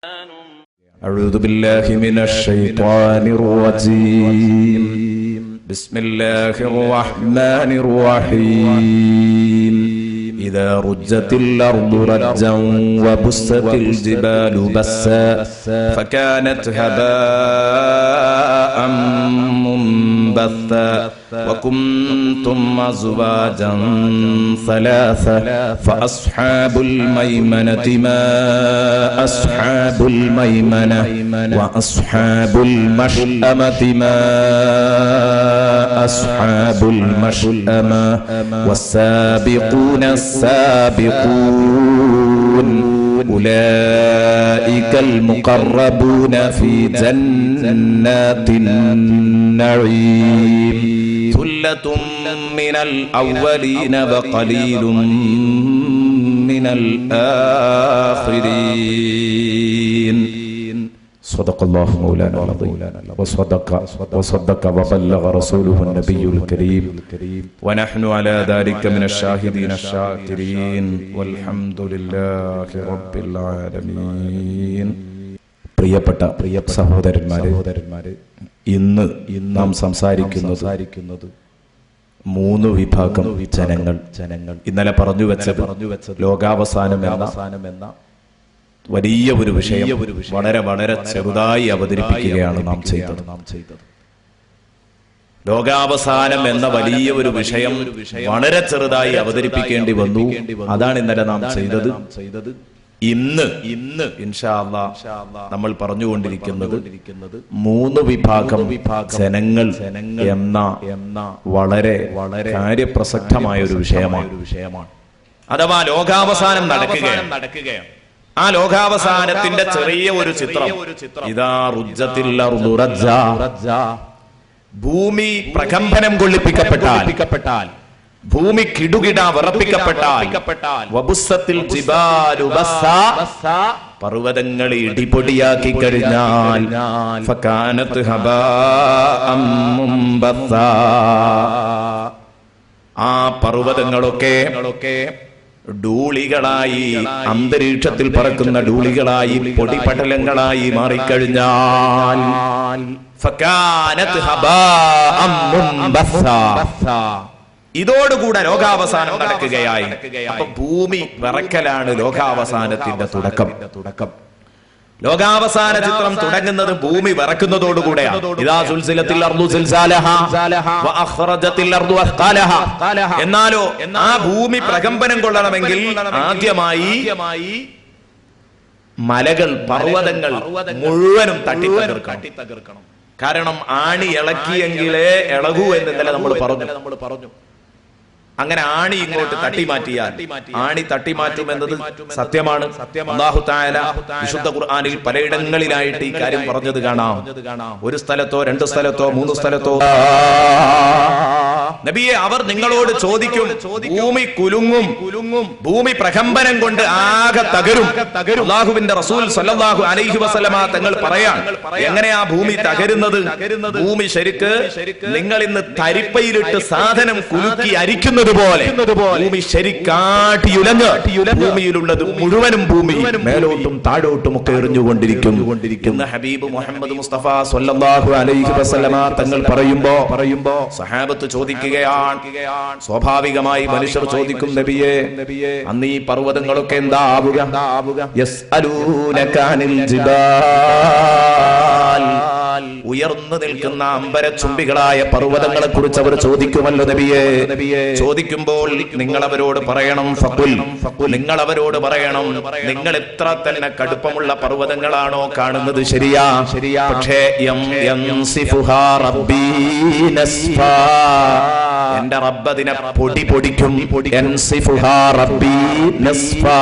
أعوذ بالله من الشيطان الرجيم بسم الله الرحمن الرحيم إذا رجت الأرض رجا وبست الجبال بسا فكانت هباء منبثا وكنتم أزواجا ثلاثا فأصحاب الميمنة ما أصحاب الميمنة وأصحاب المشأمة ما أصحاب المشأمة والسابقون السابقون أولئك المقربون في جنات النعيم ثلة من الأولين وقليل من الآخرين صدق الله مولانا العظيم وصدق وبلغ رسوله النبي الكريم ونحن على ذلك من الشاهدين الشاكرين والحمد لله رب العالمين. പ്രിയപ്പെട്ട സഹോദരന്മാരെ, ഇന്ന് നാം സംസാരിക്കുന്നത് മൂന്ന് വിഭാഗം ജനങ്ങൾ. ഇന്നലെ പറഞ്ഞു വെച്ചത് ലോകാവസാനം എന്ന വലിയ ഒരു വിഷയം വളരെ വളരെ ചെറുതായി അവതരിപ്പിക്കുകയാണ് നാം ചെയ്തത്. ലോകാവസാനം എന്ന വലിയ ഒരു വിഷയം വളരെ ചെറുതായി അവതരിപ്പിക്കേണ്ടി വന്നു. അതാണ് ഇന്നലെ നാം ചെയ്തത്. ഇന്ന് ഇൻഷാ അല്ലാഹ് നമ്മൾ പറഞ്ഞുകൊണ്ടിരിക്കുന്നത് മൂന്ന് വിഭാഗം ജനങ്ങൾ എന്ന വളരെ വളരെ കാര്യപ്രസക്തമായ ഒരു വിഷയമാണ്. അഥവാ ലോകാവസാനം നടക്കുകയാണ്. ആ ലോകാവസാനത്തിന്റെ ചെറിയ ഒരു ചിത്രം. ഇദാ റുജ്ജത്തിൽ അർദു റജ്ജാ, ഭൂമി പ്രകമ്പനം കൊള്ളിപ്പിക്കപ്പെട്ടാൽ, ഭൂമി കിടുകിട വിറപ്പിക്കപ്പെട്ടാൽ, വബുസ്സത്തിൽ ജിബാലു ബസ്സാ, പർവ്വതങ്ങൾ ഇടിപൊടിയാക്കി കഴിഞ്ഞാൽ, ഫകാനത് ഹബാഅം മുംബസ്സാ, ആ പർവ്വതങ്ങളൊക്കെ ഡൂളികളായി, അന്തരീക്ഷത്തിൽ പറക്കുന്ന ഡൂളികളായി, പൊടിപടലങ്ങളായി മാറിക്കഴിഞ്ഞാൽ, ഫകാനത് ഹബാഅം മുംബസ്സാ, ഇതോടുകൂടെ ലോകാവസാനം നടക്കുകയായി. അപ്പൊ ഭൂമി വിറക്കലാണ് ലോകാവസാനത്തിന്റെ തുടക്കം. ലോകാവസാന ചിത്രം തുടങ്ങുന്നത് ഭൂമി വിറക്കുന്നതോടുകൂടെയാണ്. ഇദാ സുൽസിലത്തിൽ അർദു സിൽസാലഹാ വഅഖ്റജത്തിൽ അർദു അസ്ഖാലഹാ. എന്നാലോ ആ ഭൂമി പ്രകമ്പനം കൊള്ളണമെങ്കിൽ ആദ്യമായി മലകൾ, പർവ്വതങ്ങൾ മുഴുവനും തട്ടിത്തകർക്കണം. കാരണം ആണി ഇളക്കിയെങ്കിലേ ഇളകൂ എന്ന് ഇന്നലെ നമ്മൾ പറഞ്ഞു. അങ്ങനെ ആണി ഇങ്ങോട്ട് തട്ടിമാറ്റിയാൽ, ആണി തട്ടിമാറ്റും എന്നത് സത്യമാണ്. അല്ലാഹു തആല വിശുദ്ധ ഖുർആനിൽ പലയിടങ്ങളിലായിട്ട് ഈ കാര്യം പറഞ്ഞത് കാണാം. ഒരു സ്ഥലത്തോ രണ്ട് സ്ഥലത്തോ മൂന്ന് സ്ഥലത്തോ. നബിയെ, അവർ നിങ്ങളോട് ചോദിക്കും, ഭൂമി കുലുങ്ങും, ഭൂമി പ്രകമ്പനം കൊണ്ട് ആകെ തകരും. അല്ലാഹുവിന്റെ റസൂൽ സ്വല്ലല്ലാഹു അലൈഹി വസല്ലമ തങ്ങൾ പറയാൻ, എങ്ങനെയാ ഭൂമി തകരുന്നത്? ഭൂമി ശരിക്ക് നിങ്ങൾ ഇന്ന് തരിപ്പയിലിട്ട് സാധനം കുലുക്കി അരിക്കുന്നത് പോലെ ഭൂമി ശരിക്കാട്ടിയുലഞ്ഞ് ഭൂമിയിലുള്ളത് മുഴുവനും ഭൂമി മേലോട്ടും താഴോട്ടും ഒക്കെ എറിഞ്ഞുകൊണ്ടിരിക്കും. ഹബീബ് മുഹമ്മദ് മുസ്തഫ സ്വല്ലല്ലാഹു അലൈഹി വസല്ലമ തങ്ങൾ പറയുമ്പോ സഹാബത്ത് ചോദിക്കുകയാണ്. സ്വാഭാവികമായി മനുഷ്യർ ചോദിക്കും, നബിയെ, അന്ന് ഈ പർവ്വതങ്ങളൊക്കെ എന്താ ആവുക? യസ്അലൂനക അനിൽ ജിബാൽ, ഉയർന്നു നിൽക്കുന്ന അമ്പരച്ചുംബികളായ പർവ്വതങ്ങളെ കുറിച്ച് അവർ ചോദിക്കുമല്ലോ നബിയെ. ചോദിക്കുമ്പോൾ നിങ്ങൾ അവരോട് പറയണം, ഫഖുൽ, നിങ്ങൾ അവരോട് പറയണം, നിങ്ങൾ എത്ര തന്നെ കടുപ്പമുള്ള പർവ്വതങ്ങളാണോ കാണുന്നത്, ശരിയാ, പക്ഷേ യൻസിഫുഹാ റബ്ബീ നസ്ഫാ, എന്റെ റബ്ബ് അതിനെ പൊടിക്കും. യൻസിഫുഹാ റബ്ബീ നസ്ഫാ,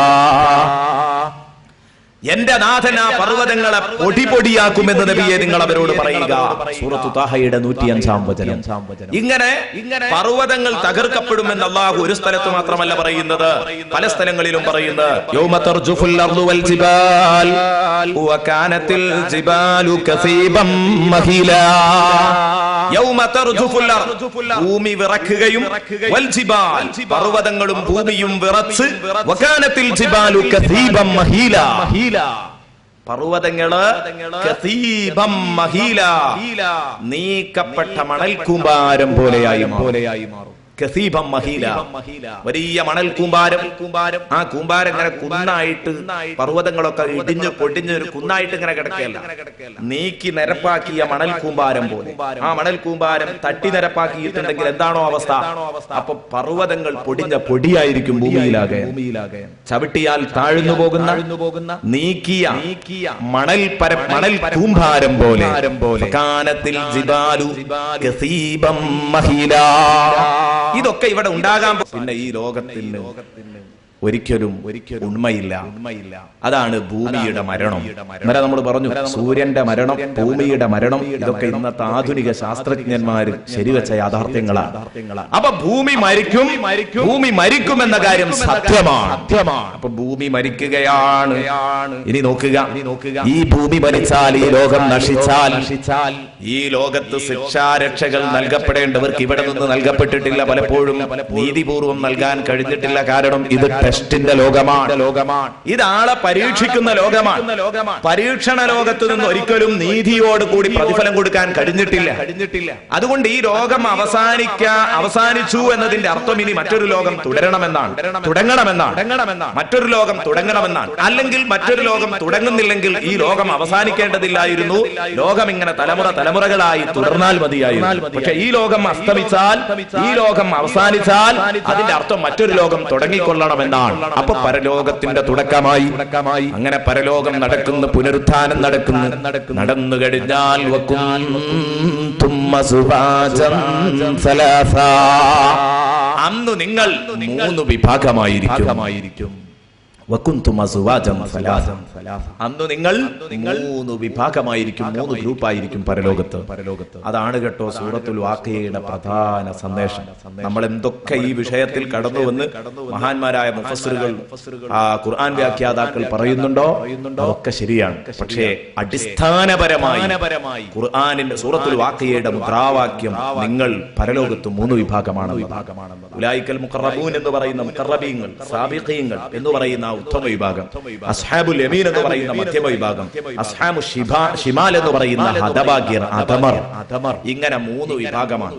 എന്റെ നാഥൻ ആ പർവ്വതങ്ങളെ പൊടിയാക്കുമെന്ന് നബിയെ നിങ്ങൾ അവരോട് പറയുക. സൂറത്തു താഹയുടെ 105-ാം വചനം. ഇങ്ങനെ പർവ്വതങ്ങൾ തകർക്കപ്പെടുമെന്ന് അല്ലാഹു ഒരു സ്ഥലത്ത് മാത്രമല്ല പറയുന്നത്, പല സ്ഥലങ്ങളിലും പറയുന്നത്. യൗമ തർജുഫുൽ അർദു വൽ ജിബാൽ വകാനത്തിൽ ജിബാലു കസീബം മഹീലാ, യൗമ തർജുഫുൽ അർദ്, ഭൂമി വിറക്കുകയും, വൽ ജിബാൽ, പർവ്വതങ്ങളും ഭൂമിയും വിറച്ച്, വകാനത്തിൽ ജിബാലു കസീബം മഹീലാ, പർവ്വതങ്ങള് കസീബം മഹീല, നീക്കപ്പെട്ട മണൽ കൂമ്പാരം പോലെയായി മാറും. കസീബം മഹീല, വലിയ മണൽ കൂമ്പാരം. ആ കൂമ്പാരം ഇങ്ങനെ കുന്നായിട്ട്, പർവ്വതങ്ങളൊക്കെ ഇടിഞ്ഞു പൊടിഞ്ഞ് ഒരു കുന്നായിട്ട് ഇങ്ങനെ കിടക്കുകയല്ല, നീക്കി നിരപ്പാക്കിയ മണൽ കൂമ്പാരം പോലെ. ആ മണൽ കൂമ്പാരം തട്ടി നിരപ്പാക്കിയിട്ടുണ്ടെങ്കിൽ എന്താണോ അവസ്ഥ? അപ്പൊ പർവ്വതങ്ങൾ പൊടിഞ്ഞ പൊടിയായിരിക്കും ഭൂമിയിലാകെ. ചവിട്ടിയാൽ താഴ്ന്നു പോകുന്ന നീക്കിയ മണൽ കൂമ്പാരം പോലെ. കാനത്തിൽ ജിബാലു കസീബം മഹീല. ഇതൊക്കെ ഇവിടെ ഉണ്ടാകാൻ. പിന്നെ ഈ ലോകത്തിന് ഒരിക്കലും ഉണ്മയില്ല. അതാണ് ഭൂമിയുടെ മരണം. ഇന്നലെ നമ്മൾ പറഞ്ഞു സൂര്യന്റെ മരണം, ഭൂമിയുടെ മരണം, ഇതൊക്കെ ഇന്നത്തെ ആധുനിക ശാസ്ത്രജ്ഞന്മാർ ശരിവെച്ച യാഥാർത്ഥ്യങ്ങളാണ്. അപ്പൊ ഭൂമി മരിക്കും എന്ന കാര്യം സത്യമാണ്. അപ്പൊ ഭൂമി മരിക്കുകയാണ്. ഇനി നോക്കുക, ഈ ഭൂമി മരിച്ചാൽ, ഈ ലോകം നശിച്ചാൽ, ഈ ലോകത്ത് ശിക്ഷാരക്ഷകൾ നൽകപ്പെടേണ്ടവർക്ക് ഇവിടെ നിന്ന് നൽകപ്പെട്ടിട്ടില്ല. പലപ്പോഴും നീതിപൂർവം നൽകാൻ കഴിഞ്ഞിട്ടില്ല. കാരണം ഇത് ടെസ്റ്റിന്റെ ലോകമാണ്. ഇതാളെ പരീക്ഷിക്കുന്ന ലോകമാണ്. പരീക്ഷണ ലോകത്ത് നിന്ന് ഒരിക്കലും നീതിയോട് കൂടി പ്രതിഫലം കൊടുക്കാൻ കഴിഞ്ഞിട്ടില്ല. അതുകൊണ്ട് ഈ ലോകം അവസാനിച്ചു എന്നതിന്റെ അർത്ഥം ഇനി മറ്റൊരു ലോകം തുടങ്ങണമെന്നാണ്. മറ്റൊരു ലോകം തുടങ്ങണമെന്നാണ്. അല്ലെങ്കിൽ മറ്റൊരു ലോകം തുടങ്ങുന്നില്ലെങ്കിൽ ഈ ലോകം അവസാനിക്കേണ്ടതില്ലായിരുന്നു. ലോകം ഇങ്ങനെ തലമുറകളായി തുടർന്നാൽ മതിയായിരുന്നു. പക്ഷെ ഈ ലോകം അസ്തമിച്ചാൽ, ഈ ലോകം അവസാനിച്ചാൽ അതിന്റെ അർത്ഥം മറ്റൊരു ലോകം തുടങ്ങിക്കൊള്ളണമെന്നാണ്. അപ്പൊ പരലോകത്തിന്റെ തുടക്കമായി. അങ്ങനെ പരലോകം നടക്കുന്നു, പുനരുത്ഥാനം നടന്നു കഴിഞ്ഞാൽ അന്ന് നിങ്ങൾ 3 വിഭാഗമായിരിക്കും. അന്ന് നിങ്ങൾ 3 വിഭാഗമായിരിക്കും, 3 ഗ്രൂപ്പായിരിക്കും പരലോകത്ത്. അതാണ് കേട്ടോ സൂറത്തുൽ വാഖിയയുടെ പ്രധാന സന്ദേശം. നമ്മൾ എന്തൊക്കെ ഈ വിഷയത്തിൽ കടന്നുവന്ന് മഹാന്മാരായ മുഫസ്സിറുകൾ, ഖുർആൻ വ്യാഖ്യാതാക്കൾ പറയുന്നുണ്ടോ അതൊക്കെ ശരിയാണ്. പക്ഷേ അടിസ്ഥാനപരമായി ഖുർആനിന്റെ സൂറത്തുൽ വാഖിയയുടെ മുദ്രാവാക്യം നിങ്ങൾ പരലോകത്ത് 3 വിഭാഗമാണെന്ന്. ഉലൈക്കൽ മുഖറബൂൻ എന്ന് പറയുന്ന മുഖറബീങ്ങൾ, സാബിഖീങ്ങൾ എന്ന് പറയുന്ന ഉത്തമ വിഭാഗം, അസ്ഹാബുൽ യമീൻ എന്ന് പറയുന്ന മധ്യമ വിഭാഗം, അസ്ഹാബു ഷിമാൽ എന്ന് പറയുന്ന ഹദബാഗിർ, അധമർ. ഇങ്ങനെ 3 വിഭാഗമാണ്.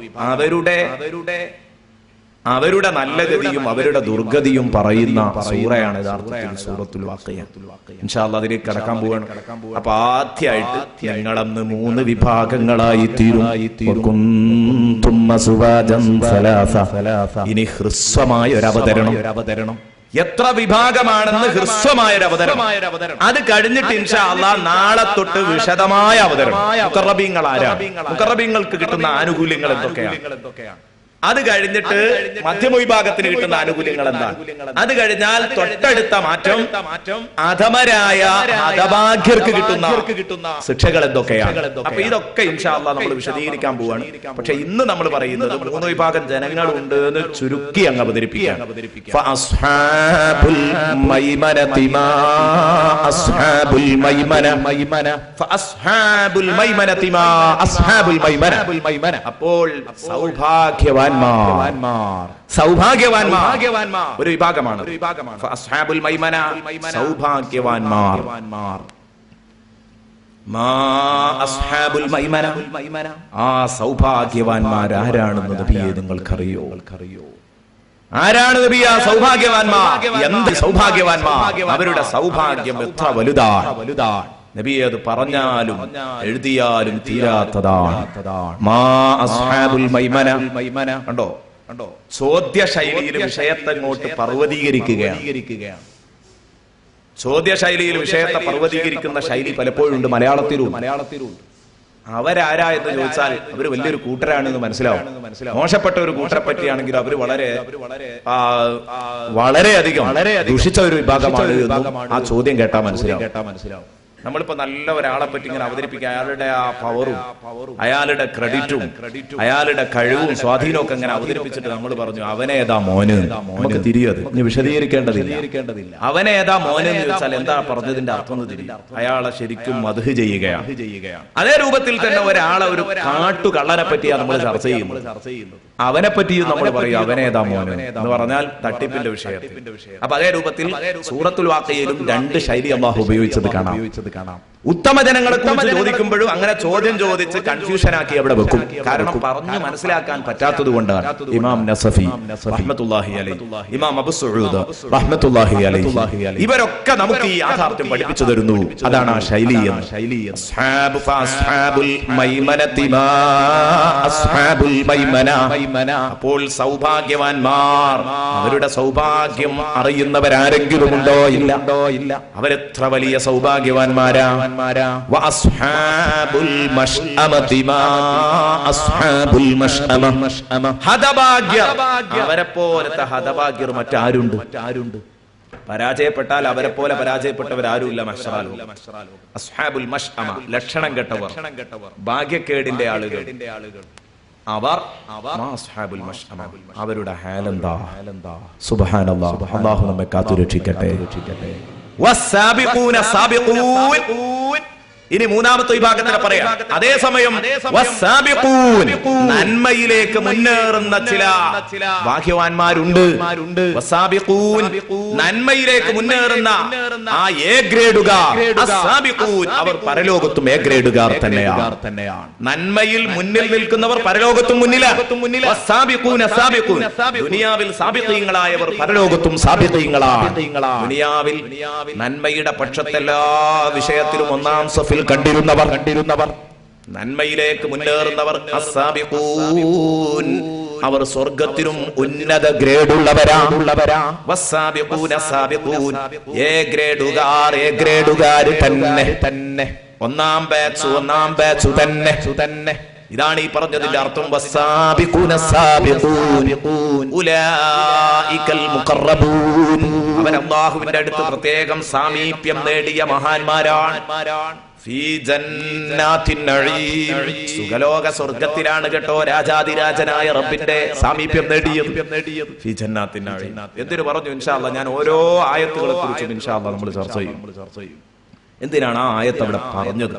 അവരുടെ നല്ല ഗതിയും അവരുടെ ദുർഗതിയും പറയുന്ന സൂറയാണ് യഥാർത്ഥത്തിൽ സൂറത്തുൽ വാഖിയ. ഇൻഷാ അല്ലാഹ് അതിലേക്ക് കടക്കാൻ പോവാണ്. അപ്പൊ ആദ്യമായിട്ട് ഞങ്ങളന്ന് 3 വിഭാഗങ്ങളായി തീരും. ഇനി ഹ്രസ്വമായ ഒരു അവതരണം. എത്ര വിഭാഗമാണെന്ന് ഹ്രസ്വമായ ഒരു അവതരണം. അത് കഴിഞ്ഞിട്ട് ഇൻഷാ അല്ലാഹ് നാളെ തൊട്ട് വിശദമായ അവതരണം. മുഖറബീങ്ങൾ ആരാണ്, മുഖറബീങ്ങൾക്ക് കിട്ടുന്ന ആനുകൂല്യങ്ങൾ എന്തൊക്കെയാണ്, അത് കഴിഞ്ഞിട്ട് മധ്യമവിഭാഗത്തിന് കിട്ടുന്ന ആനുകൂല്യങ്ങൾ എന്താണ്, അത് കഴിഞ്ഞാൽ തൊട്ടടുത്ത മാറ്റം അധമരായ ഹതഭാഗ്യർക്ക് കിട്ടുന്ന ശിക്ഷകൾ എന്തൊക്കെയാണ്. അപ്പൊ ഇതൊക്കെ ഇൻഷാ അല്ലാഹ് നമ്മൾ വിശദീകരിക്കാൻ പോവാണ്. പക്ഷെ ഇന്ന് നമ്മൾ പറയുന്നത് 3 വിഭാഗം ജനങ്ങളുണ്ട് എന്ന് ചുരുക്കി അങ്ങ് അവതരിപ്പിക്കുകയാണ്. അപ്പോൾ സൗഭാഗ്യവാന്മാർ ഒരു വിഭാഗമാണ്. അസ്ഹാബുൽ മൈമന സൗഭാഗ്യവാന്മാർ. അസ്ഹാബുൽ മൈമന, ആ സൗഭാഗ്യവാന്മാർ ആരാണെന്ന് നബിയെ നിങ്ങൾക്കറിയോ? ആരാണ് നബിയ സൗഭാഗ്യവാന്മാർ? എന്ത് സൗഭാഗ്യവാന്മാർ? അവരുടെ സൗഭാഗ്യം എത്ര വലുതാണ്. നബിയെ അത് പറഞ്ഞാലും എഴുതിയാലും തീരാത്തതാണ്. മാ അസ്ഹാബുൽ മൈമന. കണ്ടോ, ചോദ്യ ശൈലിയിൽ വിഷയത്തെ അങ്ങോട്ട് പർവ്വതീകരിക്കുകയാണ്. ചോദ്യ ശൈലിയിൽ വിഷയത്തെ പർവ്വതീകരിക്കുന്ന ശൈലി പലപ്പോഴും ഉണ്ട് മലയാളത്തിലും. അവരാരാ എന്ന് ചോദിച്ചാൽ അവര് വലിയൊരു കൂട്ടരാണെന്ന് മനസ്സിലാവും. മോശപ്പെട്ട ഒരു കൂട്ടരെ പറ്റിയാണെങ്കിൽ അവര് വളരെയധികം ദുഷിച്ച ഒരു വിഭാഗമാണ് ആ ചോദ്യം കേട്ടാ മനസ്സിലാവും. നമ്മളിപ്പോ നല്ല ഒരാളെ പറ്റി ഇങ്ങനെ അവതരിപ്പിക്കുക, അയാളുടെ ആ പവറും അയാളുടെ ക്രെഡിറ്റും അയാളുടെ കഴിവും സ്വാധീനവും ഒക്കെ ഇങ്ങനെ അവതരിപ്പിച്ചിട്ട് നമ്മൾ പറഞ്ഞു അവനേതാ മോന്. നമുക്ക് തിരിയത് ഇനി വിശദീകരിക്കേണ്ടതില്ല. അവനേതാ മോന് എന്ന് ചോദിച്ചാൽ എന്താ പറഞ്ഞതിന്റെ അർത്ഥം തിരിയും. അയാളെ ശരിക്കും മദ്ഹ് ചെയ്യുകയാണ്. അതേ രൂപത്തിൽ തന്നെ ഒരാളെ ഒരു കാട്ടുകള്ളനെ പറ്റിയാണ് നമ്മൾ ചർച്ച ചെയ്യുന്നത്. അവനെ പറ്റിയും നമ്മൾ പറയും അവനേതാ മോന് എന്ന് പറഞ്ഞാൽ തട്ടിപ്പിന്റെ വിഷയത്തിൽ. അപ്പൊ അതേ രൂപത്തിൽ സൂറത്തുൽ വാഖിയയിലും 2 ശൈലി അല്ലാഹു ഉപയോഗിച്ചത് കാണാം. ഉത്തമ ജനങ്ങളെ കുറിച്ച് ചോദിക്കുമ്പോഴും അങ്ങനെ ചോദ്യം ചോദിച്ച് കൺഫ്യൂഷൻ ആക്കി അവിടെ വെക്കും. കാരണം പറഞ്ഞു മനസ്സിലാക്കാൻ പറ്റാത്തത് കൊണ്ടാണ്. ഇമാം നസഫി റഹ്മത്തുള്ളാഹി അലൈഹി, ഇമാം അബൂ സുഊദ് റഹ്മത്തുള്ളാഹി അലൈഹി, ഇവരൊക്കെ നമുക്ക് ഈ യാഥാർത്ഥ്യം പഠിപ്പിച്ചു തരുന്നു. അതാണ് ആ ശൈലി. അപ്പോൾ സൗഭാഗ്യവാന്മാർ, അവരുടെ സൗഭാഗ്യം അറിയുന്നവരാരെങ്കിലും ഉണ്ടോ? ഇല്ല. അവരെത്ര വലിയ സൗഭാഗ്യവാന്മാരാ. വഅസ്ഹാബുൽ മശ്അമതി മാ അസ്ഹാബുൽ മശ്അമ, ഹതഭാഗ്യർ, അവരെ പോലത്തെ ഹതഭാഗ്യർ മറ്റാരുണ്ട്? പരാജയപ്പെട്ടാൽ അവരെ പോലെ പരാജയപ്പെട്ടവരാരുമില്ല മഹ്ശറൽ. അസ്ഹാബുൽ മശ്അമ, ലക്ഷണം കെട്ടവർ, ഭാഗ്യക്കേടിന്റെ ആളുകൾ, അവർ അസ്ഹാബുൽ മശ്അമ, അവരുടെ ഹാലെന്താ? സുബ്ഹാനല്ലാഹ്, അല്ലാഹു നമ്മെ കാത്തുരക്ഷിക്കട്ടെ. വസ്സാബിഖൂന സാബിഖൂൻ, ഇനി മൂന്നാമത്തെ വിഭാഗത്തിനെ പറയാം. അതേസമയം വസ്സാബിഖൂൻ, നന്മയിലേക്ക് മുന്നേറുന്ന ചില ഭാഗ്യവാന്മാരുണ്ട്. വസ്സാബിഖൂൻ, നന്മയിലേക്ക് മുന്നേറുന്ന ആ എ ഗ്രേഡുകാർ, അസ്സാബിഖൂൻ, അവർ പരലോകത്തും എ ഗ്രേഡുകാർ തന്നെയാണ്. നന്മയിൽ മുന്നിൽ നിൽക്കുന്നവർ പരലോകത്തും മുന്നിലാണ്. വസ്സാബിഖൂന സാബിഖൂൻ, ദുനിയാവിൽ സാബിഖീങ്ങളായവർ പരലോകത്തും സാബിഖീങ്ങളാണ്. ദുനിയാവിൽ നന്മയുടെ പക്ഷത്തെല്ലാ വിഷയത്തിലും ഒന്നാം സഫിൽ കണ്ടിരുന്നവർ, നന്മയിലേക്ക് മുന്നേറുന്നവർ, അസ്സാബിഖൂൻ, അവർ സ്വർഗത്തിലും ഉന്നത ഗ്രേഡുള്ളവരാ. വസ്സാബിഖൂന സാബിഖൂൻ, എ ഗ്രേഡുകാർ തന്നെ, ഒന്നാം ബാച്ച് തന്നെ. ഇതാണ് ഈ പറഞ്ഞതിന്റെ അർത്ഥം. വസ്സാബിഖൂന സാബിഖൂൻ ഉലൈകൽ മുഖറബൂൻ, അവർ അല്ലാഹുവിന്റെ അടുത്ത് പ്രത്യേകം സാമീപ്യം നേടിയ മഹാന്മാരാണ്. ഫീ ജന്നാത്തിൻ നഈം, സുഖലോക സ്വർഗ്ഗത്തിലാണ് കേട്ടോ രാജാതിരാജനായ റബ്ബിന്റെ സാമീപ്യം നേടിയത്. ഫീ ജന്നാത്തിൻ നഈം എന്തിനു പറഞ്ഞു? ഇൻഷാ അല്ലാഹ് ഞാൻ ഓരോ ആയത്തുകളെ കുറിച്ചും ഇൻഷാ അല്ലാഹ് നമ്മൾ ചർച്ച ചെയ്യും. എന്തിനാണ് ആ ആയത്ത് അവിടെ പറഞ്ഞത്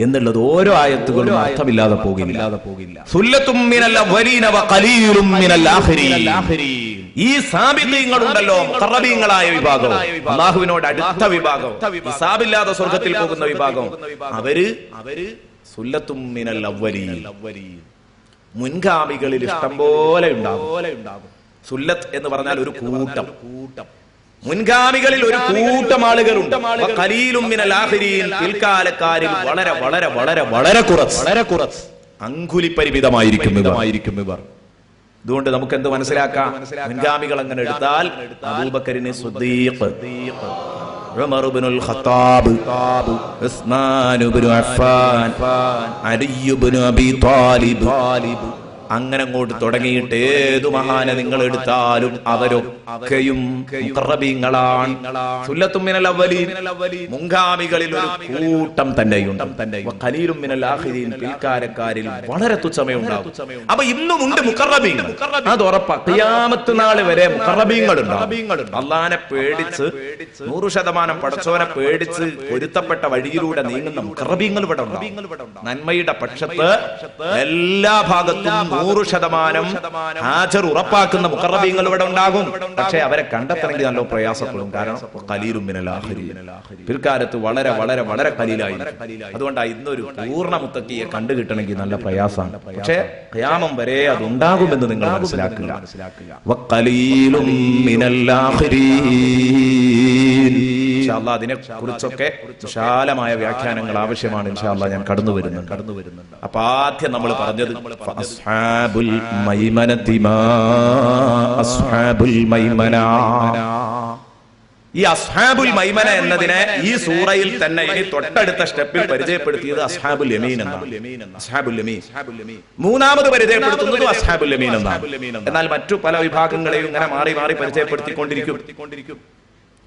എന്നുള്ളത് ഓരോ ആയത്തുകളും അർത്ഥമില്ലാതെ പോകില്ല. സുല്ലത്തും മിനൽ അവ്വലീന വഖലീലും മിനൽ ആഖിരീൻ, ഈ സാബിഖീങ്ങളുണ്ടല്ലോ, മുഖറബീങ്ങളായ വിഭാഗം, അല്ലാഹുവിനോട് അടുത്ത വിഭാഗം, ഹിസാബില്ലാതെ സ്വർഗ്ഗത്തിൽ പോകുന്ന വിഭാഗം, അവര് സുല്ലത്തും മിനൽ അവ്വലീൻ, മുൻഗാമികളിൽ ഇഷ്ടം പോലെ ഉണ്ടാകും. സുല്ലത്ത് എന്ന് പറഞ്ഞാൽ ഒരു കൂട്ടം, മുൻഗാമികളിൽ ഒരു കൂട്ടം ആളുകളുണ്ട്. ഖലീലും മിനൽ ആഖിരീൻ, പിൽക്കാലക്കാരിൽ വളരെ വളരെ വളരെ വളരെ കുറച്ച്, അങ്കുലിപരിമിതമായിരിക്കും ഇവർ. അതുകൊണ്ട് നമുക്ക് എന്ത് മനസ്സിലാക്കാം? മുൻഗാമികൾ അങ്ങനെ എടുത്താൽ അബൂബക്കറിന് സിദ്ദീഖ്, ഉമർ ഇബ്നുൽ ഖത്താബ്, ഉസ്മാൻ ഇബ്നു അഫ്ഫാൻ, അലി ഇബ്നു അബീ ത്വാലിബ്, അങ്ങനെ അങ്ങോട്ട് തുടങ്ങിയിട്ട് ഏതു മഹാനെ നിങ്ങൾ എടുത്താലും അവരൊക്കെയും മുഖറബീങ്ങളാണ്. സുല്ലത്തും മിനൽ അവ്വലീൻ, മുൻഗാമികളിൽ ഒരു കൂട്ടം തന്നെയുണ്ട്. ഖലീലും മിനൽ ആഖിരീൻ, പിൽക്കാലക്കാരിൽ വളരെ തുച്ഛമയുണ്ടാകും. അപ്പൊ ഇന്നുമുണ്ട് മുഖറബീങ്ങൾ, അത് ഉറപ്പാ. ഖിയാമത്ത് നാൾ വരെ മുഖറബീങ്ങളുണ്ടാകും. അല്ലാഹനെ പേടിച്ച് 100% പടച്ചോനെ പേടിച്ച് പൊരുത്തപ്പെട്ട വഴിയിലൂടെ നീങ്ങുന്ന മുഖറബീങ്ങൾ ഇവിടെ ഉണ്ടാകും. നന്മയുടെ പക്ഷത്ത് എല്ലാ ഭാഗത്തും 100% ഹാജർ ഉറപ്പാക്കുന്ന മുഖറബീങ്ങൾ ഇവിടെ ഉണ്ടാകും. പക്ഷെ അവരെ കണ്ടെത്തണമെങ്കിൽ നല്ല പ്രയാസപ്പെടും. കാരണം ഖലീലും മിനൽ ആഖിരീൻ, പിൽക്കാലത്ത് വളരെ വളരെ വളരെ ഖലീലായിരിക്കും. അതുകൊണ്ടാണ് ഇന്നൊരു പൂർണ്ണ മുത്തക്കിയെ കണ്ടു കിട്ടണമെങ്കിൽ നല്ല പ്രയാസമാണ്. പക്ഷെ ഖിയാമം വരെ അതുണ്ടാകുമെന്ന് നിങ്ങൾ മനസ്സിലാക്കുക. വഖലീലും മിനൽ ആഖിരീൻ, ഇൻഷാ അല്ലാഹ് അതിനെ കുറിച്ചൊക്കെ വിശാലമായ വ്യാഖ്യാനങ്ങൾ ആവശ്യമാണ്. ഇൻഷാ അല്ലാഹ് ഞാൻ കടന്നു വരുന്നുണ്ട്. അപ്പൊ ആദ്യം നമ്മൾ പറഞ്ഞത് അസ്ഹാബുൽ മൈമനതി മാ അസ്ഹാബുൽ മൈമന. ഈ അസ്ഹാബുൽ മൈമന എന്നതിനെ ഈ സൂറയിൽ തന്നെ ഇനി തൊട്ടടുത്ത സ്റ്റെപ്പിൽ പരിചയപ്പെടുത്തിയത് അസ്ഹാബുൽ യമീൻ എന്നാണ്. അസ്ഹാബുൽ യമീൻ മൂന്നാമത് പരിചയപ്പെടുത്തുന്നത് അസ്ഹാബുൽ യമീൻ എന്നാണ്. എന്നാൽ മറ്റു പല വിഭാഗങ്ങളെയും ഇങ്ങനെ മാറി മാറി പരിചയപ്പെടുത്തിക്കൊണ്ടിരിക്കും.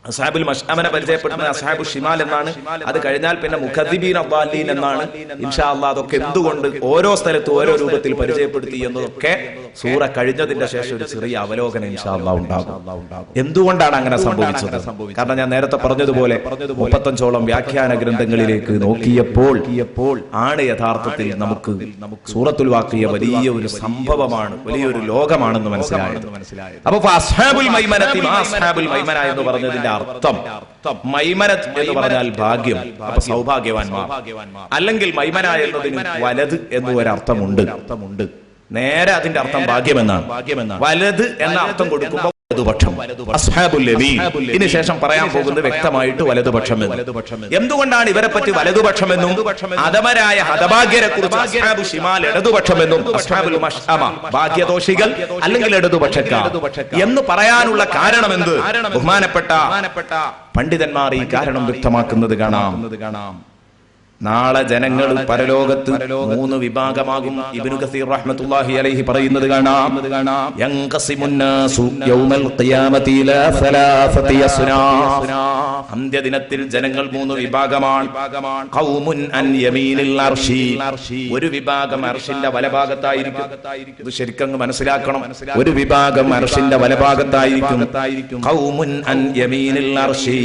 അസ്ഹാബുൽ മശ്അമനെ പരിചയപ്പെടുന്നത് അസ്ഹാബുൽ ഷിമാൽ എന്നാണ്. അത് കഴിഞ്ഞാൽ പിന്നെ മുഖദ്ദിബീൻ അദ്ദാലീൻ എന്നാണ്. ഇൻഷാ അല്ലാഹ് അതൊക്കെ എന്തുകൊണ്ട് ഓരോ സ്ഥലത്ത് ഓരോ രൂപത്തിൽ പരിചയപ്പെടുത്തി എന്നതൊക്കെ സൂറ കഴിഞ്ഞതിന്റെ ശേഷം ഒരു ചെറിയ അവലോകനം ഇൻഷാ അല്ലാഹ് ഉണ്ടാകും. എന്തുകൊണ്ടാണ് അങ്ങനെ സംഭവിച്ചത്? കാരണം ഞാൻ നേരത്തെ പറഞ്ഞതുപോലെ 35ഓളം വ്യാഖ്യാന ഗ്രന്ഥങ്ങളിലേക്ക് നോക്കിയപ്പോൾ ആണ് യഥാർത്ഥത്തിൽ നമുക്ക് സൂറത്തുൽ വാഖിയ വലിയ ഒരു സംഭവമാണ്, വലിയൊരു ലോകമാണെന്ന് മനസ്സിലായത്. അപ്പൊ അസ്ഹാബുൽ മൈമനത്തി മാ അസ്ഹാബുൽ മൈമന എന്ന് പറഞ്ഞതിന്റെ അർത്ഥം മൈമനത്ത് എന്ന് പറഞ്ഞാൽ ഭാഗ്യം, അപ്പൊ സൗഭാഗ്യവാന്മാർ. അല്ലെങ്കിൽ മൈമന എന്നതിന് വലത് എന്ന ഒരർത്ഥമുണ്ട്. നേരെ അതിന്റെ അർത്ഥം ഭാഗ്യമെന്നാണ്. വലത് എന്ന അർത്ഥം കൊടുക്കുമ്പോൾ വലതുപക്ഷം, അസ്ഹാബുൽ യമീൻ. ഇതിന് ശേഷം പറയാൻ പോകുന്നത് വ്യക്തമായിട്ട് വലതുപക്ഷം എന്ന്. എന്തുകൊണ്ടാണ് ഇവരെ പറ്റി വലതുപക്ഷമെന്നും അധമരായ ഹതഭാഗ്യരെ കുറിച്ച് അസ്ഹാബു ശിമാൽ ഇടതുപക്ഷമെന്നും അസ്ഹാബുൽ മശ്അമ ഭാഗ്യദോഷികൾ അല്ലെങ്കിൽ ഇടതുപക്ഷക്കാർ എന്ന് പറയാനുള്ള കാരണമെന്ത്? ബഹുമാനപ്പെട്ട പണ്ഡിതന്മാർ ഈ കാരണം വ്യക്തമാക്കുന്നത് കാണാം. നാളെ ജനങ്ങൾ പരലോകത്ത് 3 വിഭാഗമാകും. ഇബ്നു കസീർ റഹ്മത്തുള്ളാഹി അലൈഹി പറയുന്നത് കാണാം. യൻഖസിമുന്നാസു യൗമൽ ഖിയാമത്തി ഇലാ സലാസതി അസ്നാഫ്. അന്ത്യദിനത്തിൽ ജനങ്ങൾ 3 വിഭാഗമാണ്. ഖൗമുൻ അൻ യമീനിൽ അർശി, ഒരു വിഭാഗം അർശിന്റെ വലഭാഗത്തായിരിക്കും. ഇത് ശരിക്കും മനസ്സിലാക്കണം. ഒരു വിഭാഗം അർശിന്റെ വലഭാഗത്തായിരിക്കും. ഖൗമുൻ അൻ യമീനിൽ അർശി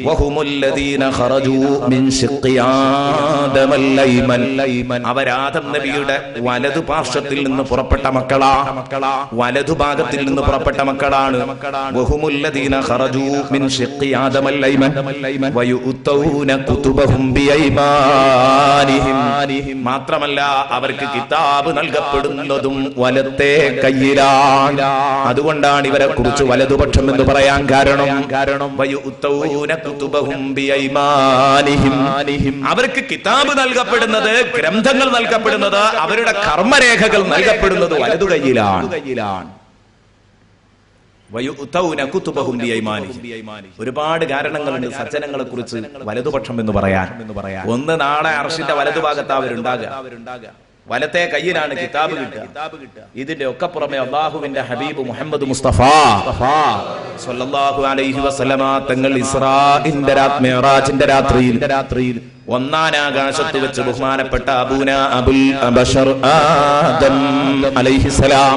വഹുമുൽ ലദീന ഖറജൂ മിൻ ശിഖ്യാ അവരാദം നബിയുടെ വലതു പാർശ്വത്തിൽ നിന്ന് പുറപ്പെട്ട മക്കളാ, വലതു ഭാഗത്തിൽ നിന്ന് പുറപ്പെട്ട മക്കളാണ്. വഹുമുല്ലദീന ഖറജൂ മിൻ ശിഖ്ഖി ആദമൽ അയ്മൻ വയുതൗന കുതുബഹും ബിഐമാനിഹിം. മാത്രമല്ല അവർക്ക് കിതാബ് നൽകപ്പെടുന്നതും വലത്തെ കയ്യിലാണ്. അതുകൊണ്ടാണ് ഇവരെ കുറിച്ച് വലതുപക്ഷം എന്ന് പറയാൻ കാരണം. വയുതൗന കുതുബഹും ബിഐമാനിഹിം, അവർക്ക് കിതാബ് നൽകപ്പെടുന്നത്, ഗ്രന്ഥങ്ങൾ നൽകപ്പെടുന്നത്, അവരുടെ കർമ്മരേഖകൾ നൽകപ്പെടുന്നത് വലതു കയ്യിലാണ്. ഒരുപാട് കാരണങ്ങളുണ്ട് സജ്ജനങ്ങളെ കുറിച്ച് വലതുപക്ഷം എന്ന് പറയാൻ. ഒന്ന്, നാളെ അർശിന്റെ വലതുഭാഗത്ത് അവരുണ്ടാകുക, വലത്തെ കയ്യിലാണ് കിതാബ് കിട്ടുക. ഇതിന്റെ ഒക്കെ പുറമെ അല്ലാഹുവിന്റെ ഹബീബ് മുഹമ്മദ് മുസ്തഫ സ്വല്ലല്ലാഹു അലൈഹി വസല്ലമ തങ്ങൾ ഇസ്രാഇന്റെ മിഅ്റാജിന്റെ രാത്രിയിൽ 1-ാം ആകാശത്ത് വെച്ച് ബഹുമാനപ്പെട്ട അബൂന അബുൽ ബശർ ആദം അലൈഹിസ്സലാം,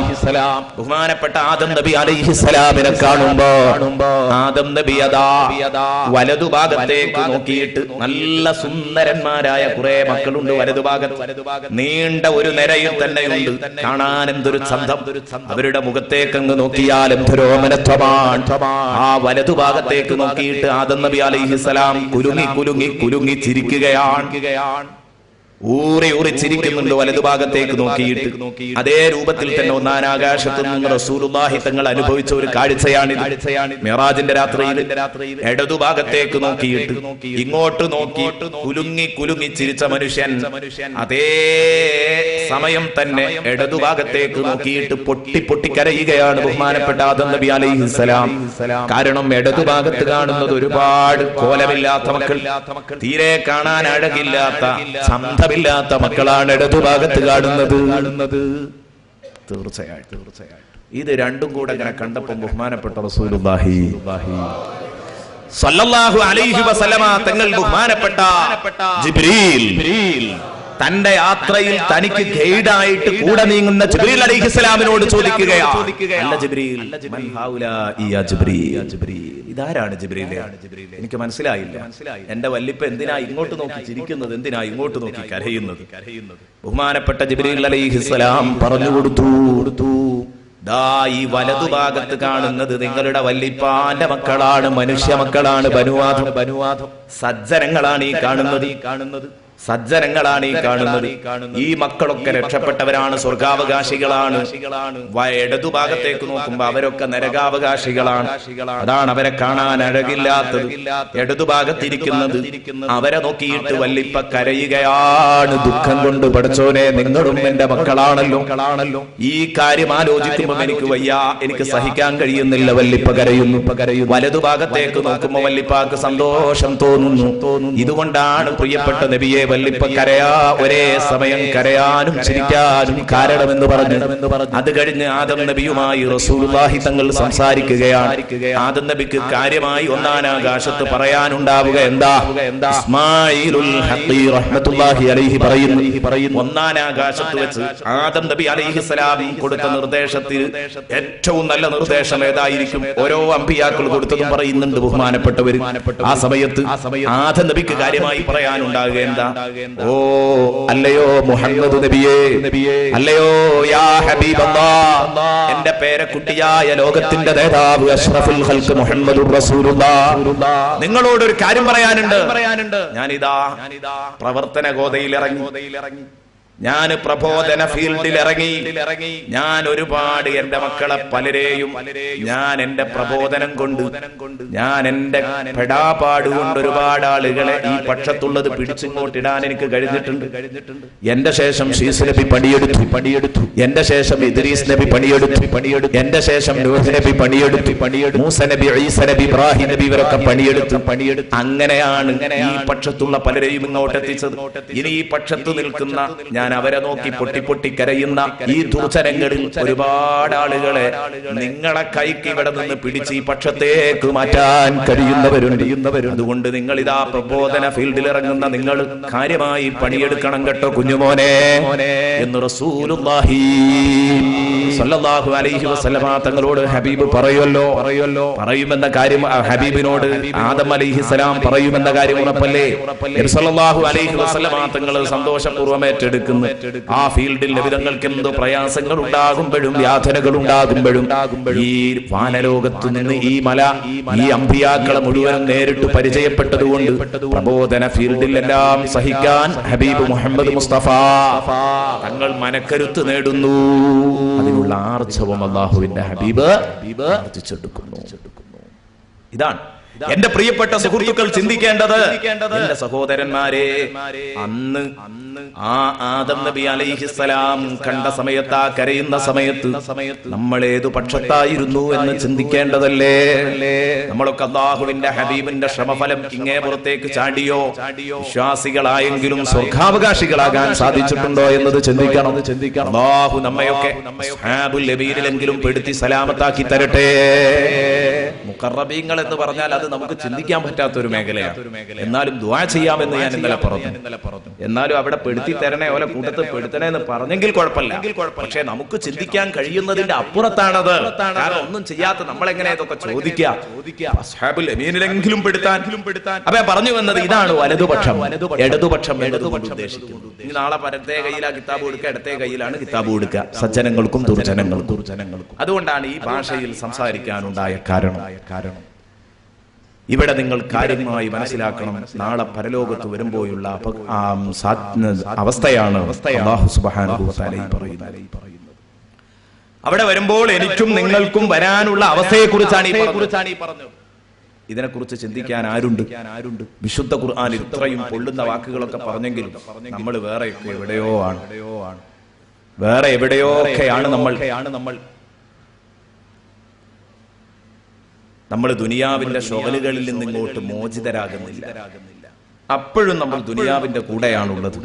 ബഹുമാനപ്പെട്ട ആദം നബി അലൈഹിസ്സലാമിനെ കാണുമ്പോ ആദം നബി അതാ വലതുഭാഗത്തേക്ക് നോക്കിയിട്ട്, നല്ല സുന്ദരന്മാരായ കുറെ മക്കളുണ്ട് വലതുഭാഗത്ത്, നീണ്ട ഒരു നിരയിൽ തന്നെയുണ്ട്. കാണാൻ എന്തൊരു ചന്തം! അവരുടെ മുഖത്തേക്ക് അങ്ങ് നോക്കിയാൽ എന്തൊരു ഓമനത്വമാണ്. ആ വലതുഭാഗത്തേക്ക് നോക്കിയിട്ട് ആദം നബി അലൈഹിസ്സലാം കുലുങ്ങി കുലുങ്ങി കുലുങ്ങി ചിരിക്കുക. ഊറി ചിരിക്കുന്നുണ്ട് വലതുഭാഗത്തേക്ക് നോക്കിയിട്ട്. അതേ രൂപത്തിൽ തന്നെ 1-ാം ആകാശത്ത് നിന്ന് റസൂലുള്ളാഹി തങ്ങൾ അനുഭവിച്ച ഒരു കാഴ്ചയാണിത്. മിഅ്റാജിന്റെ രാത്രിയിൽ ഇടതുഭാഗത്തേക്ക് നോക്കിയിട്ട് ഇങ്ങോട്ട് നോക്കിയിട്ട് കുലുങ്ങി ചിരിച്ച മനുഷ്യൻ അതേ സമയം തന്നെ ഇടതുഭാഗത്തേക്ക് നോക്കിയിട്ട് പൊട്ടി കരയുകയാണ് ബഹുമാനപ്പെട്ട ആദം നബി അലൈഹിസ്സലാം. കാരണം ഇടതുഭാഗത്ത് കാണുന്നത് ഒരുപാട് കോലമില്ലാത്ത മക്കൾ, തീരെ കാണാൻ അഴകില്ലാത്ത ാത്ത മക്കളാണ് ഇടതുഭാഗത്ത് കാണുന്നത്. തീർച്ചയായിട്ടും ഇത് രണ്ടും കൂടെ ഇങ്ങനെ കണ്ടപ്പോൾ ബഹുമാനപ്പെട്ട റസൂലുള്ളാഹി സ്വല്ലല്ലാഹു അലൈഹി വസല്ലമ തങ്ങൾ ബഹുമാനപ്പെട്ട ജിബ്രീൽ തന്റെ യാത്രയിൽ തനിക്ക് ഗൈഡായിട്ട് കൂടെ നീങ്ങുന്ന ജിബ്രീൽ അലൈഹിസ്സലാമിനോട് ചോദിക്കുകയാണ്, അല്ല ജിബ്രീൽ, മൻ ഹൗലാഇ യാ ജിബ്രീൽ, ഇതാരാണ് ജിബ്രീൽ? എനിക്ക് മനസ്സിലായില്ല. എന്റെ വല്ലിപ്പ എന്തിനാ ഇങ്ങോട്ട് നോക്കി ചിരിക്കുന്നത്, എന്തിനാ ഇങ്ങോട്ട് നോക്കി കരയുന്നത്? ബഹുമാനപ്പെട്ട ജിബ്രീൽ അലൈഹിസ്സലാം പറഞ്ഞു കൊടുത്തു, ദാ ഈ വലതുഭാഗത്ത് കാണുന്നത് നിങ്ങളുടെ വല്ലിപ്പാന്റെ മക്കളാണ്, മനുഷ്യ മക്കളാണ്, ബനുവാദം സജ്ജനങ്ങളാണ് ഈ കാണുന്നത്. ഈ മക്കളൊക്കെ രക്ഷപ്പെട്ടവരാണ്, സ്വർഗാവകാശികളാണ്. ഇടതുഭാഗത്തേക്ക് നോക്കുമ്പോ അവരൊക്കെ നരകാവകാശികളാണ്. അതാണ് അവരെ കാണാൻ അഴകില്ലാത്തത്. ഇടതുഭാഗത്തിരിക്കുന്നത് അവരെ നോക്കിയിട്ട് വല്ലിപ്പ കരയുകയാണ്, ദുഃഖം കൊണ്ട്. പഠിച്ചോനെ, നിങ്ങളും എന്റെ മക്കളാണല്ലോ. ഈ കാര്യം ആലോചിക്കുമ്പോ എനിക്ക് വയ്യ, എനിക്ക് സഹിക്കാൻ കഴിയുന്നില്ല. വല്ലിപ്പ കരയുന്നു. വലതുഭാഗത്തേക്ക് നോക്കുമ്പോ വല്ലിപ്പാക്ക് സന്തോഷം തോന്നുന്നു. ഇതുകൊണ്ടാണ് പ്രിയപ്പെട്ട നബിയെ വല്ലിപ്പ ഒരേ സമയം കരയാനും ചിരിക്കാനും കാരണമെന്ന് പറഞ്ഞു. അത് കഴിഞ്ഞ് ആദം നബിയുമായി റസൂലുള്ളാഹി തങ്ങൾ സംസാരിക്കുകയാണ്. ആദം നബിക്ക് കാര്യമായി 1-ാം ആകാശത്ത് പറയാനുണ്ടാവുക എന്താ? ഇസ്മാഈലുൽ ഹഖി റഹ്മത്തുള്ളാഹി അലൈഹി പറയുന്നു, 1-ാം ആകാശത്ത് വെച്ച് ആദം നബി അലൈഹിസ്സലാം കൊടുത്ത നിർദ്ദേശത്തിൽ ഏറ്റവും നല്ല നിർദ്ദേശം ഏതായിരിക്കും? ഓരോ അമ്പിയാക്കൾ കൊടുത്തതും പറയുന്നുണ്ട് ബഹുമാനപ്പെട്ടവർ. ആ സമയത്ത് ആദം നബിക്ക് കാര്യമായി പറയാനുണ്ടാകുക എന്താ? ഓ അല്ലയോ മുഹമ്മദ് നബിയേ, അല്ലയോ യാ ഹബീബല്ലാഹ്, എന്റെ പേരക്കുട്ടിയായ ലോകത്തിന്റെ നേതാവ് അഷ്റഫുൽ ഖൽഖ് മുഹമ്മദുർ റസൂലുള്ളാഹ്, നിങ്ങളോട് ഒരു കാര്യം പറയാനുണ്ട്. ഞാനിതാ പ്രവർത്തന ഗോതയിൽ ഇറങ്ങി, ഞാൻ പ്രബോധന ഫീൽഡിൽ ഇറങ്ങി. ഞാൻ ഒരുപാട് എന്റെ മക്കളെ പലരെയും ഞാൻ എന്റെ പ്രബോധനം കൊണ്ട്, ഞാൻ എന്റെ പെടാപാട് കൊണ്ട് ഒരുപാട് ആളുകളെ ഈ പക്ഷത്തുള്ളത് പിടിച്ചിങ്ങോട്ടിടാൻ എനിക്ക് കഴിഞ്ഞിട്ടുണ്ട്. എന്റെ ശേഷം ശീസ് നബി പണിയെടുത്തു, എന്റെ ശേഷം ഇദ്രീസ് നബി പണിയെടുത്തു, എന്റെ ശേഷം നൂഹ് നബി പണിയെടുത്തു, മൂസ നബി, ഈസ നബി, ഇബ്രാഹിം നബി ഇവരൊക്കെ പണിയെടുത്തു. അങ്ങനെയാണ് ഈ പക്ഷത്തുള്ള പലരെയും ഇങ്ങോട്ടെത്തിച്ചത്. ഇനി ഈ പക്ഷത്ത് നിൽക്കുന്ന ഞാൻ അവരെ നോക്കി പൊട്ടി കരയുന്ന ഈ ദുർജനങ്ങളിൽ ഒരുപാട് ആളുകളെ നിങ്ങളെ കൈക്ക് ഇവിടെ നിന്ന് പിടിച്ച് ഈ പക്ഷത്തേക്ക് മാറ്റാൻ കഴിയുന്നവരുണ്ട്. അതുകൊണ്ട് നിങ്ങൾ ഇതാ പ്രബോധന ഫീൽഡിൽ ഇറങ്ങുന്ന നിങ്ങൾ കാര്യമായി പണിയെടുക്കണം കേട്ടോ കുഞ്ഞുമോനെ എന്ന് റസൂലുള്ളാഹി സ്വല്ലല്ലാഹു അലൈഹി വസല്ലമ തങ്ങളോട് ഹബീബ് പറയുമെന്ന കാര്യം ഹബീബിനോട് ആദം അലൈഹിസ്സലാം പറയുമെന്ന കാര്യം ഉറപ്പല്ലേ? നബി സ്വല്ലല്ലാഹു അലൈഹി വസല്ലമ തങ്ങൾ സന്തോഷപൂർവ്വം ഏറ്റെടുക്കുന്നു. ആ ഫീൽഡിൽ നബിതങ്ങൾക്ക് എന്ത് പ്രയാസങ്ങൾ ഉണ്ടാകുമ്പോഴും യാതനകൾ ഉണ്ടാകുമ്പോഴും ഈ വാനലോകത്തു നിന്ന് ഈ മല, ഈ അമ്പിയാക്കളെ മുഴുവനും നേരിട്ട് പരിചയപ്പെട്ടതുകൊണ്ട് പ്രബോധന ഫീൽഡിൽ എല്ലാം സഹിക്കാൻ ഹബീബ് മുഹമ്മദ് മുസ്തഫ തങ്ങൾ മനക്കരുത്ത് നേടുന്നു. അതിനുള്ള ആർജവം അല്ലാഹുവിന്റെ ഹബീബ് ആർജിച്ചെടുക്കുന്നു. ഇതാണ് എന്റെ പ്രിയപ്പെട്ട സുഹൃത്തുക്കൾ ചിന്തിക്കേണ്ടത്. എന്റെ സഹോദരന്മാരെ, അന്ന് ആ ആദം നബി അലൈഹിസ്സലാം കണ്ട സമയത്ത്, ആ കരയുന്ന സമയത്ത് നമ്മൾ ഏതു പക്ഷത്തായിരുന്നു എന്ന് ചിന്തിക്കേണ്ടതല്ലേ? നമ്മളൊക്കെ അല്ലാഹുവിന്റെ ഹബീബിന്റെ ശ്രമഫലം ഇങ്ങേ പുറത്തേക്ക് ചാടിയോ? വിശ്വാസികളായെങ്കിലും സ്വർഗാവകാശികളാകാൻ സാധിച്ചിട്ടുണ്ടോ എന്നത് ചിന്തിക്കണം. അല്ലാഹു നമ്മയൊക്കെ അസ്ഹാബുൽ ലബീനിലെങ്കിലും പെടുത്തി സലാമത്താക്കി തരട്ടെ. മുഖറബീങ്ങൾ എന്ന് പറഞ്ഞാൽ അത് നമുക്ക് ചിന്തിക്കാൻ പറ്റാത്ത ഒരു മേഖലയാണ്. എന്നാലും ദുആ ചെയ്യാമെന്ന് ഞാൻ ഇന്നലെ പറഞ്ഞു. എന്നാലും അവിടെ പെടുത്തി തരണേ, ഓലെ കൂട്ടത്തിൽ പെടുത്തണേ എന്ന് പറഞ്ഞെങ്കിൽ കുഴപ്പമില്ല. പക്ഷെ നമുക്ക് ചിന്തിക്കാൻ കഴിയുന്നതിന്റെ അപ്പുറത്താണത്. കാരണം ഒന്നും ചെയ്യാത്ത നമ്മളെങ്ങനെ ഇതൊക്കെ ചോദിക്കാം? അസ്ഹാബുൽ യമീനിലെങ്കിലും പെടുത്താൻ. അപ്പൊ ഞാൻ പറഞ്ഞു വന്നത് ഇതാണ് വലതുപക്ഷം, ഇടതുപക്ഷം എന്നതുകൊണ്ട് ഉദ്ദേശിക്കുന്നത്. ഇനി നാളെ വലത്തെ കയ്യിലാ കിതാബ് കൊടുക്കുക, ഇടത്തെ കയ്യിലാണ് കിതാബ് കൊടുക്കുക, സജ്ജനങ്ങൾക്കും ദുർജനങ്ങൾക്കും. അതുകൊണ്ടാണ് ഈ ഭാഷയിൽ സംസാരിക്കാനുണ്ടായ കാരണം. ഇവിടെ നിങ്ങൾ കാര്യമായി മനസ്സിലാക്കണം. നാളെ പരലോകത്ത് വരുമ്പോഴുള്ള അവസ്ഥയാണ് അല്ലാഹു സുബ്ഹാനഹു വ തആല പറയുന്നത്. അവിടെ വരുമ്പോൾ എനിക്കും നിങ്ങൾക്കും വരാനുള്ള അവസ്ഥയെക്കുറിച്ചാണ് ഈ പറഞ്ഞത്. ഇതിനെക്കുറിച്ച് ചിന്തിക്കാൻ ആരുണ്ട്? വിശുദ്ധ ഖുർആനിൽ ഇത്രയും പൊള്ളുന്ന വാക്കുകളൊക്കെ പറഞ്ഞെങ്കിലും നമ്മൾ വേറെ എവിടെയൊക്കെയാണ് നമ്മൾ ദുനിയാവിന്റെ ശോകലുകളിൽ നിന്ന് ഇങ്ങോട്ട് മോചിതരാകുന്നില്ല. അപ്പോഴും നമ്മൾ ദുനിയാവിന്റെ കൂടെയാണുള്ളത്.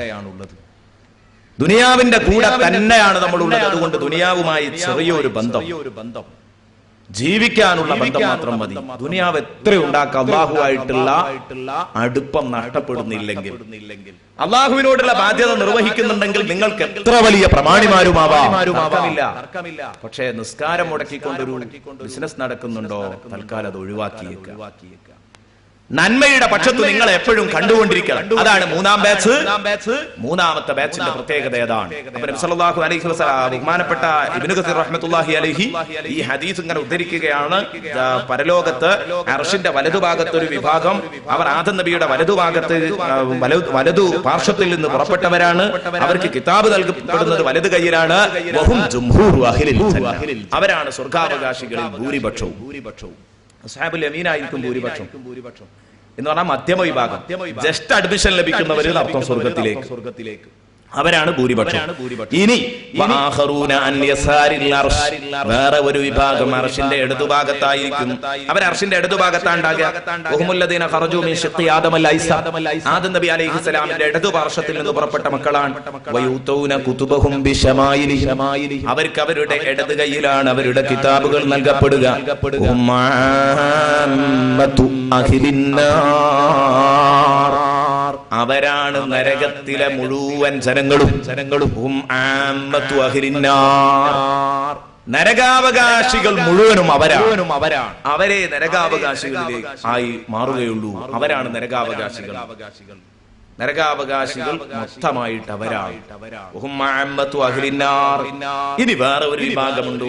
ദുനിയാവിന്റെ കൂടെ തന്നെയാണ് നമ്മളുള്ളത്. അതുകൊണ്ട് ദുനിയാവുമായി ചെറിയൊരു ബന്ധം, ജീവിക്കാനുള്ള ബന്ധം മാത്രം മതി. ദുനിയാവ് എത്ര ഉണ്ടാക്കാം, അല്ലാഹുവായിട്ടുള്ള അടുപ്പം നഷ്ടപ്പെടുന്നില്ലെങ്കിൽ, അല്ലാഹുവിനോടുള്ള ബാധ്യത നിർവഹിക്കുന്നുണ്ടെങ്കിൽ നിങ്ങൾക്ക് എത്ര വലിയ പ്രമാണിമാരുമാവാം. പക്ഷേ നിസ്കാരം മുടക്കിക്കൊണ്ടൊരു ബിസിനസ് നടക്കുന്നുണ്ടോ? തൽക്കാലം അത് ഒഴിവാക്കിയേക്കുക. നന്മയുടെ പക്ഷത്ത് നിങ്ങൾ എപ്പോഴും കണ്ടുകൊണ്ടിരിക്കണം. അതാണ് മൂന്നാമത്തെ ബാച്ചിന്റെ പ്രത്യേകത. ഏതാണ്? നബി സല്ലല്ലാഹു അലൈഹി വസല്ലം ബഹുമാനപ്പെട്ട ഇബ്നു കസീർ റഹ്മത്തുള്ളാഹി അലൈഹി ഈ ഹദീസ് ഇങ്ങനെ ഉദ്ധരിക്കുകയാണ്. പരലോകത്ത് അർശിന്റെ വലതുഭാഗത്ത് ഒരു വിഭാഗം, അവർ ആദം നബിയുടെ വലതു പാർശ്വത്തിൽ നിന്ന് പുറപ്പെട്ടവരാണ്. അവർക്ക് കിതാബ് നൽകപ്പെടുന്നത് വലതു കൈയിലാണ്. വഹും ജുംഹൂറു അഹ്ലിൽ ജന്ന, അവരാണ് സ്വർഗ്ഗാവകാശികളിൽ ഭൂരിപക്ഷവും. അസ്ഹാബുൽ യമീനായിരിക്കും ഭൂരിപക്ഷം എന്ന് പറഞ്ഞാൽ മധ്യമ വിഭാഗം, ജസ്റ്റ് അഡ്മിഷൻ ലഭിക്കുന്നവരിൽ അർത്ഥം സ്വർഗത്തിലേക്ക്, അവരാണ് ഭൂരിപക്ഷം. ഇനി വേറെ ഒരു വിഭാഗം അർശിന്റെ ഇടതുഭാഗത്തായിരിക്കും. അവർ അർശിന്റെ ഇടതുഭാഗത്താണ്ടാകുക. ആദം നബി അലൈഹിസ്സലാമിന്റെ ഇടതുപാർശ്വത്തിൽ നിന്ന് പുറപ്പെട്ട മക്കളാണ്. അവർക്ക് അവരുടെ ഇടത് കൈയിലാണ് അവരുടെ കിതാബുകൾ നൽകപ്പെടുക. അവരാണ് നരകത്തിലെ മുഴുവൻ ജനങ്ങളും. നരകാവകാശികൾ മുഴുവനും അവരാണ്. അവരെ നരകാവകാശികളിലേക്ക് ആയി മാറുകയുള്ളൂ. അവരാണ് നരകാവകാശികൾ. നരകാവകാശികൾ മൊത്തമായിട്ട് അവരാണ്. ഇനി വേറെ ഒരു വിഭാഗമുണ്ട്,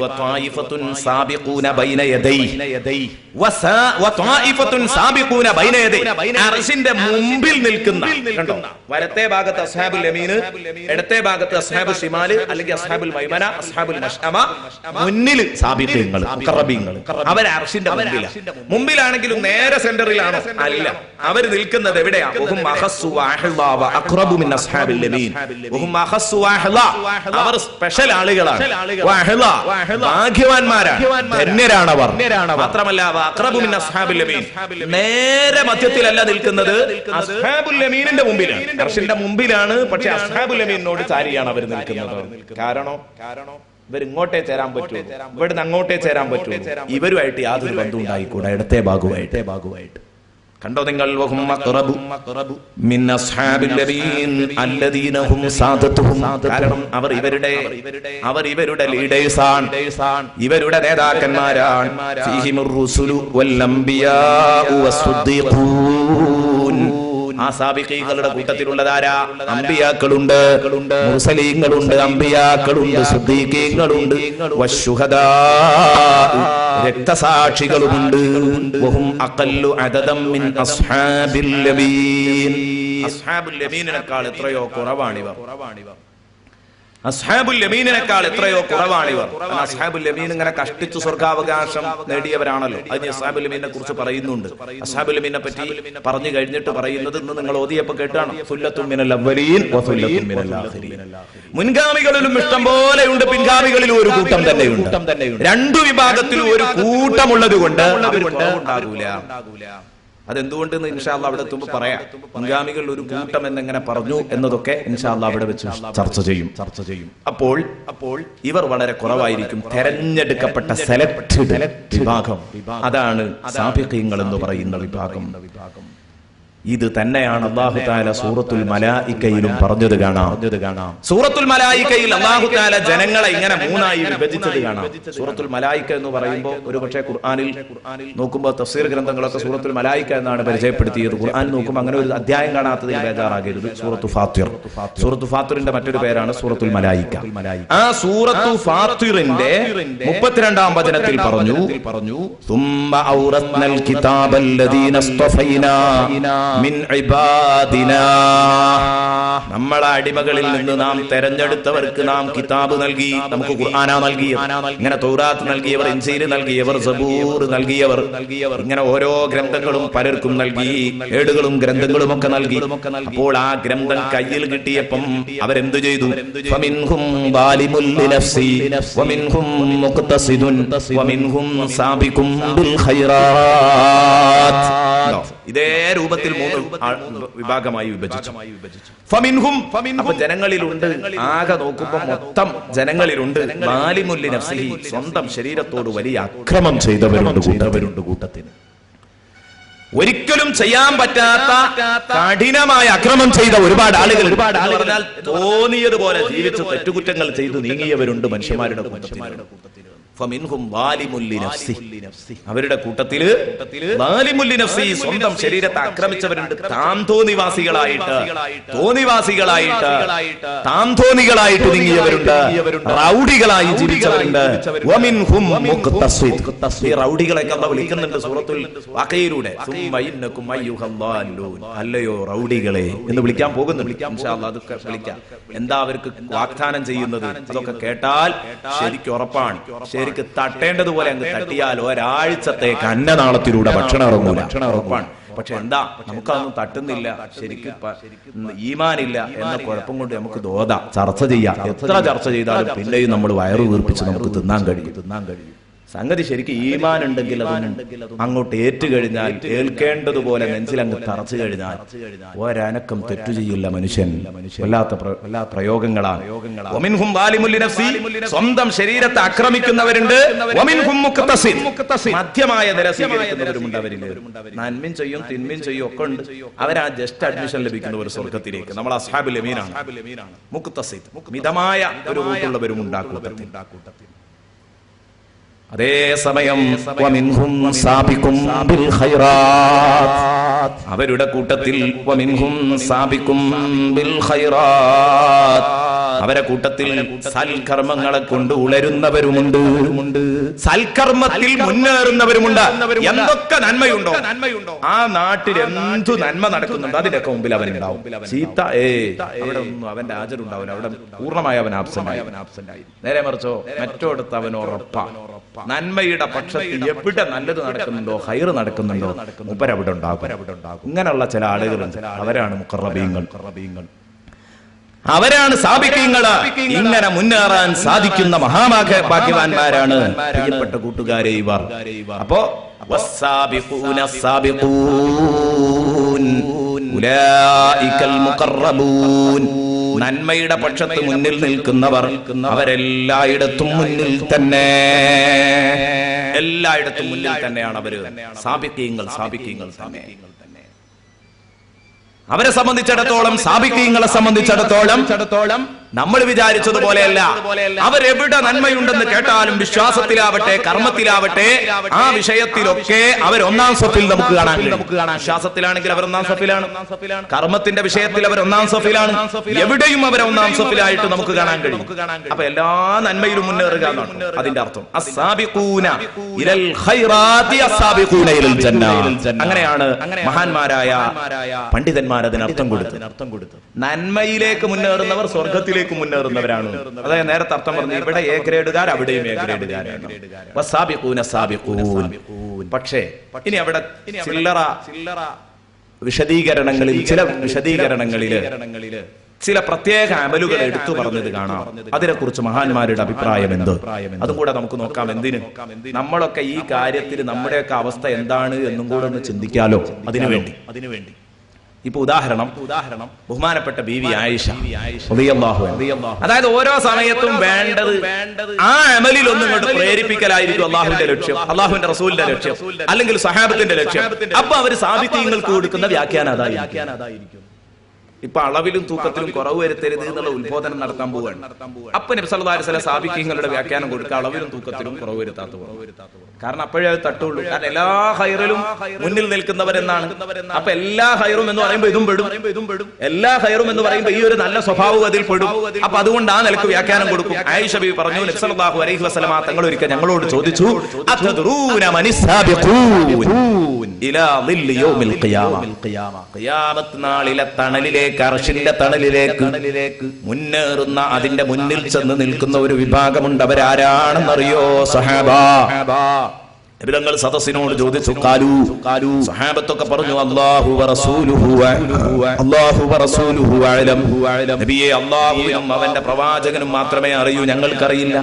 അർശിന്റെ മുമ്പിൽ നിൽക്കുന്ന. കണ്ടോ, വലത്തെ ഭാഗത്ത് അസ്ഹാബുൽ യമീൻ, ഇടത്തെ ഭാഗത്ത് അസ്ഹാബുൽ ശിമാൽ അല്ലെങ്കിൽ അസ്ഹാബുൽ മൈമന, അസ്ഹാബുൽ മശ്അമ, മുന്നിൽ സാബിഖീങ്ങൾ മുഖറബീങ്ങൾ. അവർ അർശിന്റെ മുമ്പിലാണെങ്കിലും നേരെ സെന്ററിലാണോ? അല്ല, അവർ നിൽക്കുന്നത് എവിടെയാ? അവർ സ്പെഷ്യൽ ആളുകളാണ്, ഭാഗ്യവാന്മാരാണ്, ധന്യരാണവർ. മാത്രമല്ല നേരെ മധ്യത്തിലല്ല നിൽക്കുന്നത്, അസ്ഹാബുൽ യമീനിന്റെ മുമ്പിലാണ്, അർശിന്റെ മുമ്പിലാണ്. പക്ഷെ അസ്ഹാബുൽ യമീനോട് ചാരിയാണ് അവർ നിൽക്കുന്നത്. കാരണം ഇവർ ഇങ്ങോട്ടേ ചേരാൻ പറ്റൂ, ഇവിടുന്ന് അങ്ങോട്ടേ ചേരാൻ പറ്റൂ. ഇവരുമായിട്ട് യാതൊരു ബന്ധം ഉണ്ടായിക്കൂടാ, ഇടത്തെ ഭാഗമായിട്ട്. കണ്ടോ നിങ്ങൾ, കാരണം അവർ ഇവരുടെ ലീഡേഴ്സാണ്, ഇവരുടെ നേതാക്കന്മാരാണ്. ആ സാബിഖീങ്ങളുടെ കൂട്ടത്തിലുള്ളതാരാ? അമ്പിയാക്കളുണ്ട്, മുർസലീങ്ങളുണ്ട്, അമ്പിയാക്കളുണ്ട്, സിദ്ദീഖീങ്ങളുണ്ട്, വശുഹദാ, രക്തസാക്ഷികളുമുണ്ട്. വഹും അഖല്ലു അദദൻ മിൻ അസ്ഹാബിൽ യമീൻ. അസ്ഹാബുൽ യമീനിനേക്കാൾ എത്രയോ കുറവാണിവർ. അസ്ഹാബുൽ യമീനിനേക്കാൾ എത്രയോ കുറവാണിവർ. അസ്ഹാബുൽ യമീൻ ഇങ്ങനെ കഷ്ടിച്ചു സ്വർഗാവകാശം നേടിയവരാണല്ലോ. അതിന് അസ്ഹാബുൽ യമീനെ കുറിച്ച് പറയുന്നുണ്ട്. അസ്ഹാബുൽ യമീനെ പറ്റി പറഞ്ഞു കഴിഞ്ഞിട്ട് പറയുന്നത് ഇന്ന് നിങ്ങൾ ഓതിയപ്പോ കേട്ടാണ്, സുല്ലത്തുൻ മിനൽ അവ്വലീൻ വ സുല്ലത്തുൻ മിനൽ ആഖിരീൻ. മുൻഗാമികളിലും ഇഷ്ടം പോലെയുണ്ട്, പിൻഗാമികളിലും ഒരു കൂട്ടം തന്നെയുണ്ട്. രണ്ടു വിഭാഗത്തിലും ഒരു കൂട്ടമുള്ളത് കൊണ്ട് ഉണ്ടാകൂല. അതെന്തുകൊണ്ട് ഇൻഷാ അല്ലാഹ് അവിടെ എത്തുമ്പോൾ പറയാം. മുൻഗാമികൾ ഒരു കൂട്ടം എന്നെങ്ങനെ പറഞ്ഞു എന്നതൊക്കെ ഇൻഷാ അല്ലാഹ് അവിടെ വെച്ച് ചർച്ച ചെയ്യും. അപ്പോൾ ഇവർ വളരെ കുറവായിരിക്കും. തെരഞ്ഞെടുക്കപ്പെട്ട സെലക്ടഡ് വിഭാഗം, അതാണ് സാബിഖീങ്ങൾ എന്ന് പറയുന്ന വിഭാഗം. ഇത് തന്നെയാണ് അല്ലാഹു തആല സൂറത്തുൽ മലായികയിലും പറഞ്ഞത് കാണാം. സൂറത്തുൽ മലായികയിൽ അല്ലാഹു തആല ജനങ്ങളെ ഇങ്ങനെ മൂന്നായി വിഭജിച്ചത് കാണാം. സൂറത്തുൽ മലായിക എന്ന് പറയുമ്പോൾ ഒരുപക്ഷെ ഖുർആനിൽ നോക്കുമ്പോൾ തഫ്സീർ ഗ്രന്ഥങ്ങളൊക്കെ സൂറത്തുൽ മലായിക എന്നാണ് പരിചയപ്പെടുത്തിയത്. ഖുർആൻ നോക്കുമ്പോൾ അങ്ങനെ ഒരു അധ്യായം കാണാത്തതിൽ ബേജാറാകരുത്. സൂറത്തു ഫാത്തിർ, സൂറത്തു ഫാത്തിറിന്റെ മറ്റൊരു പേരാണ് സൂറത്തുൽ മലായിക. ആ സൂറത്തു ഫാത്തിറിന്റെ 32-ാം വചനത്തിൽ പറഞ്ഞു, സുമ്മ ഔറത്നൽ കിതാബല്ലദീന ഇസ്തഫൈനാ മിൻ ഇബാദിനാ, നമ്മളെ അടിമകളിൽ നിന്ന് നാം തെരഞ്ഞെടുത്തവർക്ക് നാം കിതാബ് നൽകി. നമുക്ക് ഖുർആന നൽകി, ഇങ്ങനെ തൗറാത്ത് നൽകിയവർ, ഇൻജീൽ നൽകിയവർ, സബൂർ നൽകിയവർ, ഇങ്ങനെ ഓരോ ഗ്രന്ഥങ്ങളും പലർക്കും നൽകി, ഏടുകളും ഗ്രന്ഥങ്ങളും ഒക്കെ നൽകി. അപ്പോൾ ആ ഗ്രന്ഥം കയ്യിൽ കിട്ടിയപ്പം അവരെന്തു ചെയ്തു? ഫമിൻഹും ബാലിമുൽ ലിനഫ്സി വമിൻഹും മുഖ്തസിദുൻ വമിൻഹും സാബിഖും ബിൽ ഖൈറാത്ത്. ഇതേ രൂപത്തിൽ മൂന്ന് വിഭാഗമായി വിഭജിച്ചു. അപ്പൊ ജനങ്ങളിലുണ്ട്, ആകെ നോക്കുമ്പോൾ മൊത്തം ജനങ്ങളിലുണ്ട് ബാലിമുൽ ലിനഫ്സിഹി, സ്വന്തം ശരീരത്തോട് വലിയ അക്രമം ചെയ്തവരുണ്ട് കൂട്ടത്തിന്. ഒരിക്കലും ചെയ്യാൻ പറ്റാത്ത കഠിനമായ അക്രമം ചെയ്ത ഒരുപാട് ആളുകൾ, പറഞ്ഞാൽ തോന്നിയതുപോലെ ജീവിച്ച് തെറ്റുകുറ്റങ്ങൾ ചെയ്തു നീങ്ങിയവരുണ്ട് മനുഷ്യന്മാരുടെ കൂട്ടത്തിൽ. അവരുടെ കൂട്ടത്തില് സ്വന്തം ശരീരത്തെ ആക്രമിച്ചവരുണ്ട്. താന്തോന്നിവാസികളായിട്ട് നീങ്ങിയവരുണ്ട്, റൗഡികളായി ജീവിച്ചവരുണ്ട്. ഈ റൗഡികളൊക്കെ അല്ലാഹു വിളിക്കുന്നുണ്ട് സൂറത്തുൽ വാഖയിലൂടെ. അല്ലയോ റൗഡികളെ എന്ന് വിളിക്കാൻ പോകുന്നുണ്ട്. ഇൻഷാ അല്ലാഹ് അതൊക്കെ വിളിക്കാം. എന്താ അവർക്ക് വാഗ്ദാനം ചെയ്യുന്നത്? അതൊക്കെ കേട്ടാൽ ശരിക്കും ഉറപ്പാണ്, ശരിക്ക് തട്ടേണ്ടതുപോലെ അങ്ങ് തട്ടിയാൽ ഒരാഴ്ചത്തേക്ക് അന്നനാളത്തിലൂടെ ഭക്ഷണം ഇറങ്ങൂല, ഉറപ്പാണ്. പക്ഷെ എന്താ, നമുക്കതൊന്നും തട്ടുന്നില്ല, ശരിക്കും ഈമാനില്ല എന്ന കുഴപ്പം കൊണ്ട് നമുക്ക് ചർച്ച ചെയ്യാം. എത്ര ചർച്ച ചെയ്താലും പിന്നെയും നമ്മൾ വയറു വീർപ്പിച്ച് നമുക്ക് തിന്നാൻ കഴിയും. സംഗതി ശരിക്കും ഈമാൻ ഉണ്ടെങ്കിൽ അങ്ങോട്ട് ഏറ്റുകഴിഞ്ഞാൽ, ഏൽക്കേണ്ടതുപോലെ നെഞ്ചിലങ്ങ് തറച്ചു കഴിഞ്ഞാൽ ഒരനക്കം തെറ്റു ചെയ്യില്ല മനുഷ്യൻ. വല്ലാത്ത പ്രയോഗങ്ങളാണ്. സ്വന്തം ശരീരത്തെ ആക്രമിക്കുന്നവരുണ്ട്, മധ്യമായ നില സ്വീകരിക്കുന്നവരുമുണ്ട്. അവരിൽ നന്മയും ചെയ്യും തിന്മയും ചെയ്യും ഒക്കെ ഉണ്ട്. അവരാ ജസ്റ്റ് അഡ്മിഷൻ ലഭിക്കുന്ന ഒരു സ്വർഗത്തിലേക്ക്. നമ്മൾ അസ്ഹാബുൽ യമീനാണ്. മുഖ്തസിദ്, മിതമായ ഒരു റൂട്ടുള്ളവരും ഉണ്ടാക്കൂട്ടത്തിൽ. അതേസമയം അവരുടെ കൂട്ടത്തിൽ വമിൻഹും സാബിഖും ബിൽ ഖൈറാത്ത്, അവരെ കൂട്ടത്തിൽ സൽക്കർമ്മങ്ങളെ കൊണ്ട് ഉളരുന്നവരുമുണ്ട്, സൽക്കർമ്മത്തിൽ മുന്നേറുന്നവരുമുണ്ട്. എന്തൊക്കെ നന്മയുണ്ടോ ആ നാട്ടിൽ എന്തു നന്മ നടക്കുന്നുണ്ട് അതിന്റെയൊക്കെ മുമ്പിൽ അവനുണ്ടാവും. ചീത്ത അവിടെ ഒന്നും അവന്റെ ഹാജരുണ്ടാവില്ല, അവിടെ പൂർണ്ണമായി അവൻ ആബ്സെന്റ് ആയി. നേരെ മറിച്ചോ മറ്റോടത്ത് അവൻ ഉറപ്പാ. നന്മയുടെ പക്ഷത്തിൽ എവിടെ നല്ലത് നടക്കുന്നുണ്ടോ ഹൈറ് നടക്കുന്നുണ്ടോ മുപ്പരവിടെ ഉണ്ടാകും. ഇങ്ങനെയുള്ള ചില ആളുകളുണ്ട്, അവരാണ് മുഖറബീങ്ങൾ, അവരാണ് സാബിഖീങ്ങള്. ഇങ്ങനെ മുന്നേറാൻ സാധിക്കുന്ന മഹാഭാഗ്യവാന്മാരാണ് പ്രിയപ്പെട്ട കൂട്ടുകാരെ ഇവർ. അപ്പോ വസ്സാബിഖൂന സാബിഖൂൻ ഉലൈകൽ മുഖറബൂൻ, നന്മയുടെ പക്ഷത്ത് മുന്നിൽ നിൽക്കുന്നവർ അവരെല്ലായിടത്തും മുന്നിൽ തന്നെ, എല്ലായിടത്തും മുന്നിൽ തന്നെയാണ് അവര്. സാബിഖീങ്ങൾ തന്നെ. അവരെ സംബന്ധിച്ചിടത്തോളം, സാബിഖീങ്ങളെ സംബന്ധിച്ചിടത്തോളം നമ്മൾ വിചാരിച്ചതുപോലെയല്ല. അവരെവിടെ നന്മയുണ്ടെന്ന് കേട്ടാലും വിശ്വാസത്തിലാവട്ടെ കർമ്മത്തിലാവട്ടെ ആ വിഷയത്തിലൊക്കെ അവർ ഒന്നാം സഫിൽ നമുക്ക് കാണാൻ. വിശ്വാസത്തിലാണെങ്കിൽ അവർ ഒന്നാം സഫിലാണ്, കർമ്മത്തിന്റെ വിഷയത്തിൽ അവർ ഒന്നാം സഫിലാണ്, എവിടെയും അവർ ഒന്നാം സഫിലായിട്ട് നമുക്ക് കാണാൻ കഴിയും. അപ്പൊ എല്ലാ നന്മയിലും മുന്നേറുക എന്നാണ് അതിന്റെ അർത്ഥം. അങ്ങനെയാണ് മഹാന്മാരായ പണ്ഡിതന്മാർ അതിനർത്ഥം കൊടുത്തു. നന്മയിലേക്ക് മുന്നേറുന്നവർ സ്വർഗത്തിൽ മുന്നേറുന്നവരാണ്. അതായത് നേരത്തെ അർത്ഥം പറഞ്ഞു, ഇവിടെ എ ഗ്രേഡുകാർ അവിടെയും എ ഗ്രേഡുകാരാണ്. പക്ഷേ ഇനി അവിടെ ചില്ലറ വിശദീകരണങ്ങളിൽ ചില പ്രത്യേക അമലുകൾ എടുത്തു പറഞ്ഞത് കാണാം. അതിനെക്കുറിച്ച് മഹാന്മാരുടെ അഭിപ്രായം എന്ത്, അതും കൂടെ നമുക്ക് നോക്കാം. എന്തിന് നമ്മളൊക്കെ ഈ കാര്യത്തിൽ നമ്മുടെയൊക്കെ അവസ്ഥ എന്താണ് എന്നും കൂടെ ഒന്ന് ചിന്തിക്കാലോ. അതിനുവേണ്ടി ഇപ്പൊ ഉദാഹരണം ബഹുമാനപ്പെട്ട ബീവി ആയിഷ റളിയല്ലാഹു അൻഹ. അതായത് ഓരോ സമയത്തും വേണ്ടത് ആ അമലിൽ ഒന്നും ഇങ്ങോട്ട് പ്രേരിപ്പിക്കലായിരിക്കും അള്ളാഹുവിന്റെ ലക്ഷ്യം, അള്ളാഹുവിന്റെ റസൂലിന്റെ ലക്ഷ്യം, അല്ലെങ്കിൽ സഹാബത്തിന്റെ ലക്ഷ്യം. അപ്പൊ അവര് സാബിഖീങ്ങൾക്ക് കൊടുക്കുന്ന വ്യാഖ്യാനം അതായിരിക്കും. ഇപ്പൊ അളവിലും തൂക്കത്തിലും കുറവ് വരുത്തരുത് എന്നുള്ള ഉത്ബോധനം നടത്താൻ പോവുകയാണ്. അപ്പൊ നബി സല്ലല്ലാഹു അലൈഹി വസല്ലം സാബിഖീങ്ങളുടെ വ്യാഖ്യാനം കൊടുക്കുക അളവിലും തൂക്കത്തിലും കുറവ് വരുത്താത്ത. കാരണം അപ്പോഴേ അത് തട്ടുള്ളൂ. കാരണം എല്ലാ ഹൈറിലും മുന്നിൽ നിൽക്കുന്നവരെന്നാണ്. അപ്പൊ എല്ലാ ഹൈറും എന്ന് പറയുമ്പോൾ ഇതും പെടും, എല്ലാ ഹൈറും എന്ന് പറയുമ്പോൾ ഈ ഒരു നല്ല സ്വഭാവം അതിൽ പെടും. അപ്പൊ അതുകൊണ്ട് ആ നിലക്ക് വ്യാഖ്യാനം കൊടുക്കും. ആയിഷ ബീവി പറഞ്ഞു, നബി സല്ലല്ലാഹു അലൈഹി വസല്ലം തങ്ങൾ ഒരിക്കൽ ഞങ്ങളോട് ചോദിച്ചു, അതദ്റൂന മനിസ്സാബിഖൂൻ ഇലാ ദില്ലി യൗമിൽ ഖിയാമ, ഖിയാമത്ത് നാളിലെ തണലിലെ അർശിന്റെ തണലിലേക്ക് മുന്നേറുന്ന, അതിന്റെ മുന്നിൽ ചെന്ന് നിൽക്കുന്ന ഒരു വിഭാഗമുണ്ട്. അവരാരാണെന്നറിയോ സഹാബാ? നബിതങ്ങൾ സദസ്സിനോട് ചോദിച്ചു. സഹാബത്തൊക്കെ പറഞ്ഞു, അല്ലാഹു വറസൂലുഹു അഅലം, നബിയെ അല്ലാഹുവും അവന്റെ പ്രവാചകനും മാത്രമേ അറിയൂ, ഞങ്ങൾക്കറിയില്ല.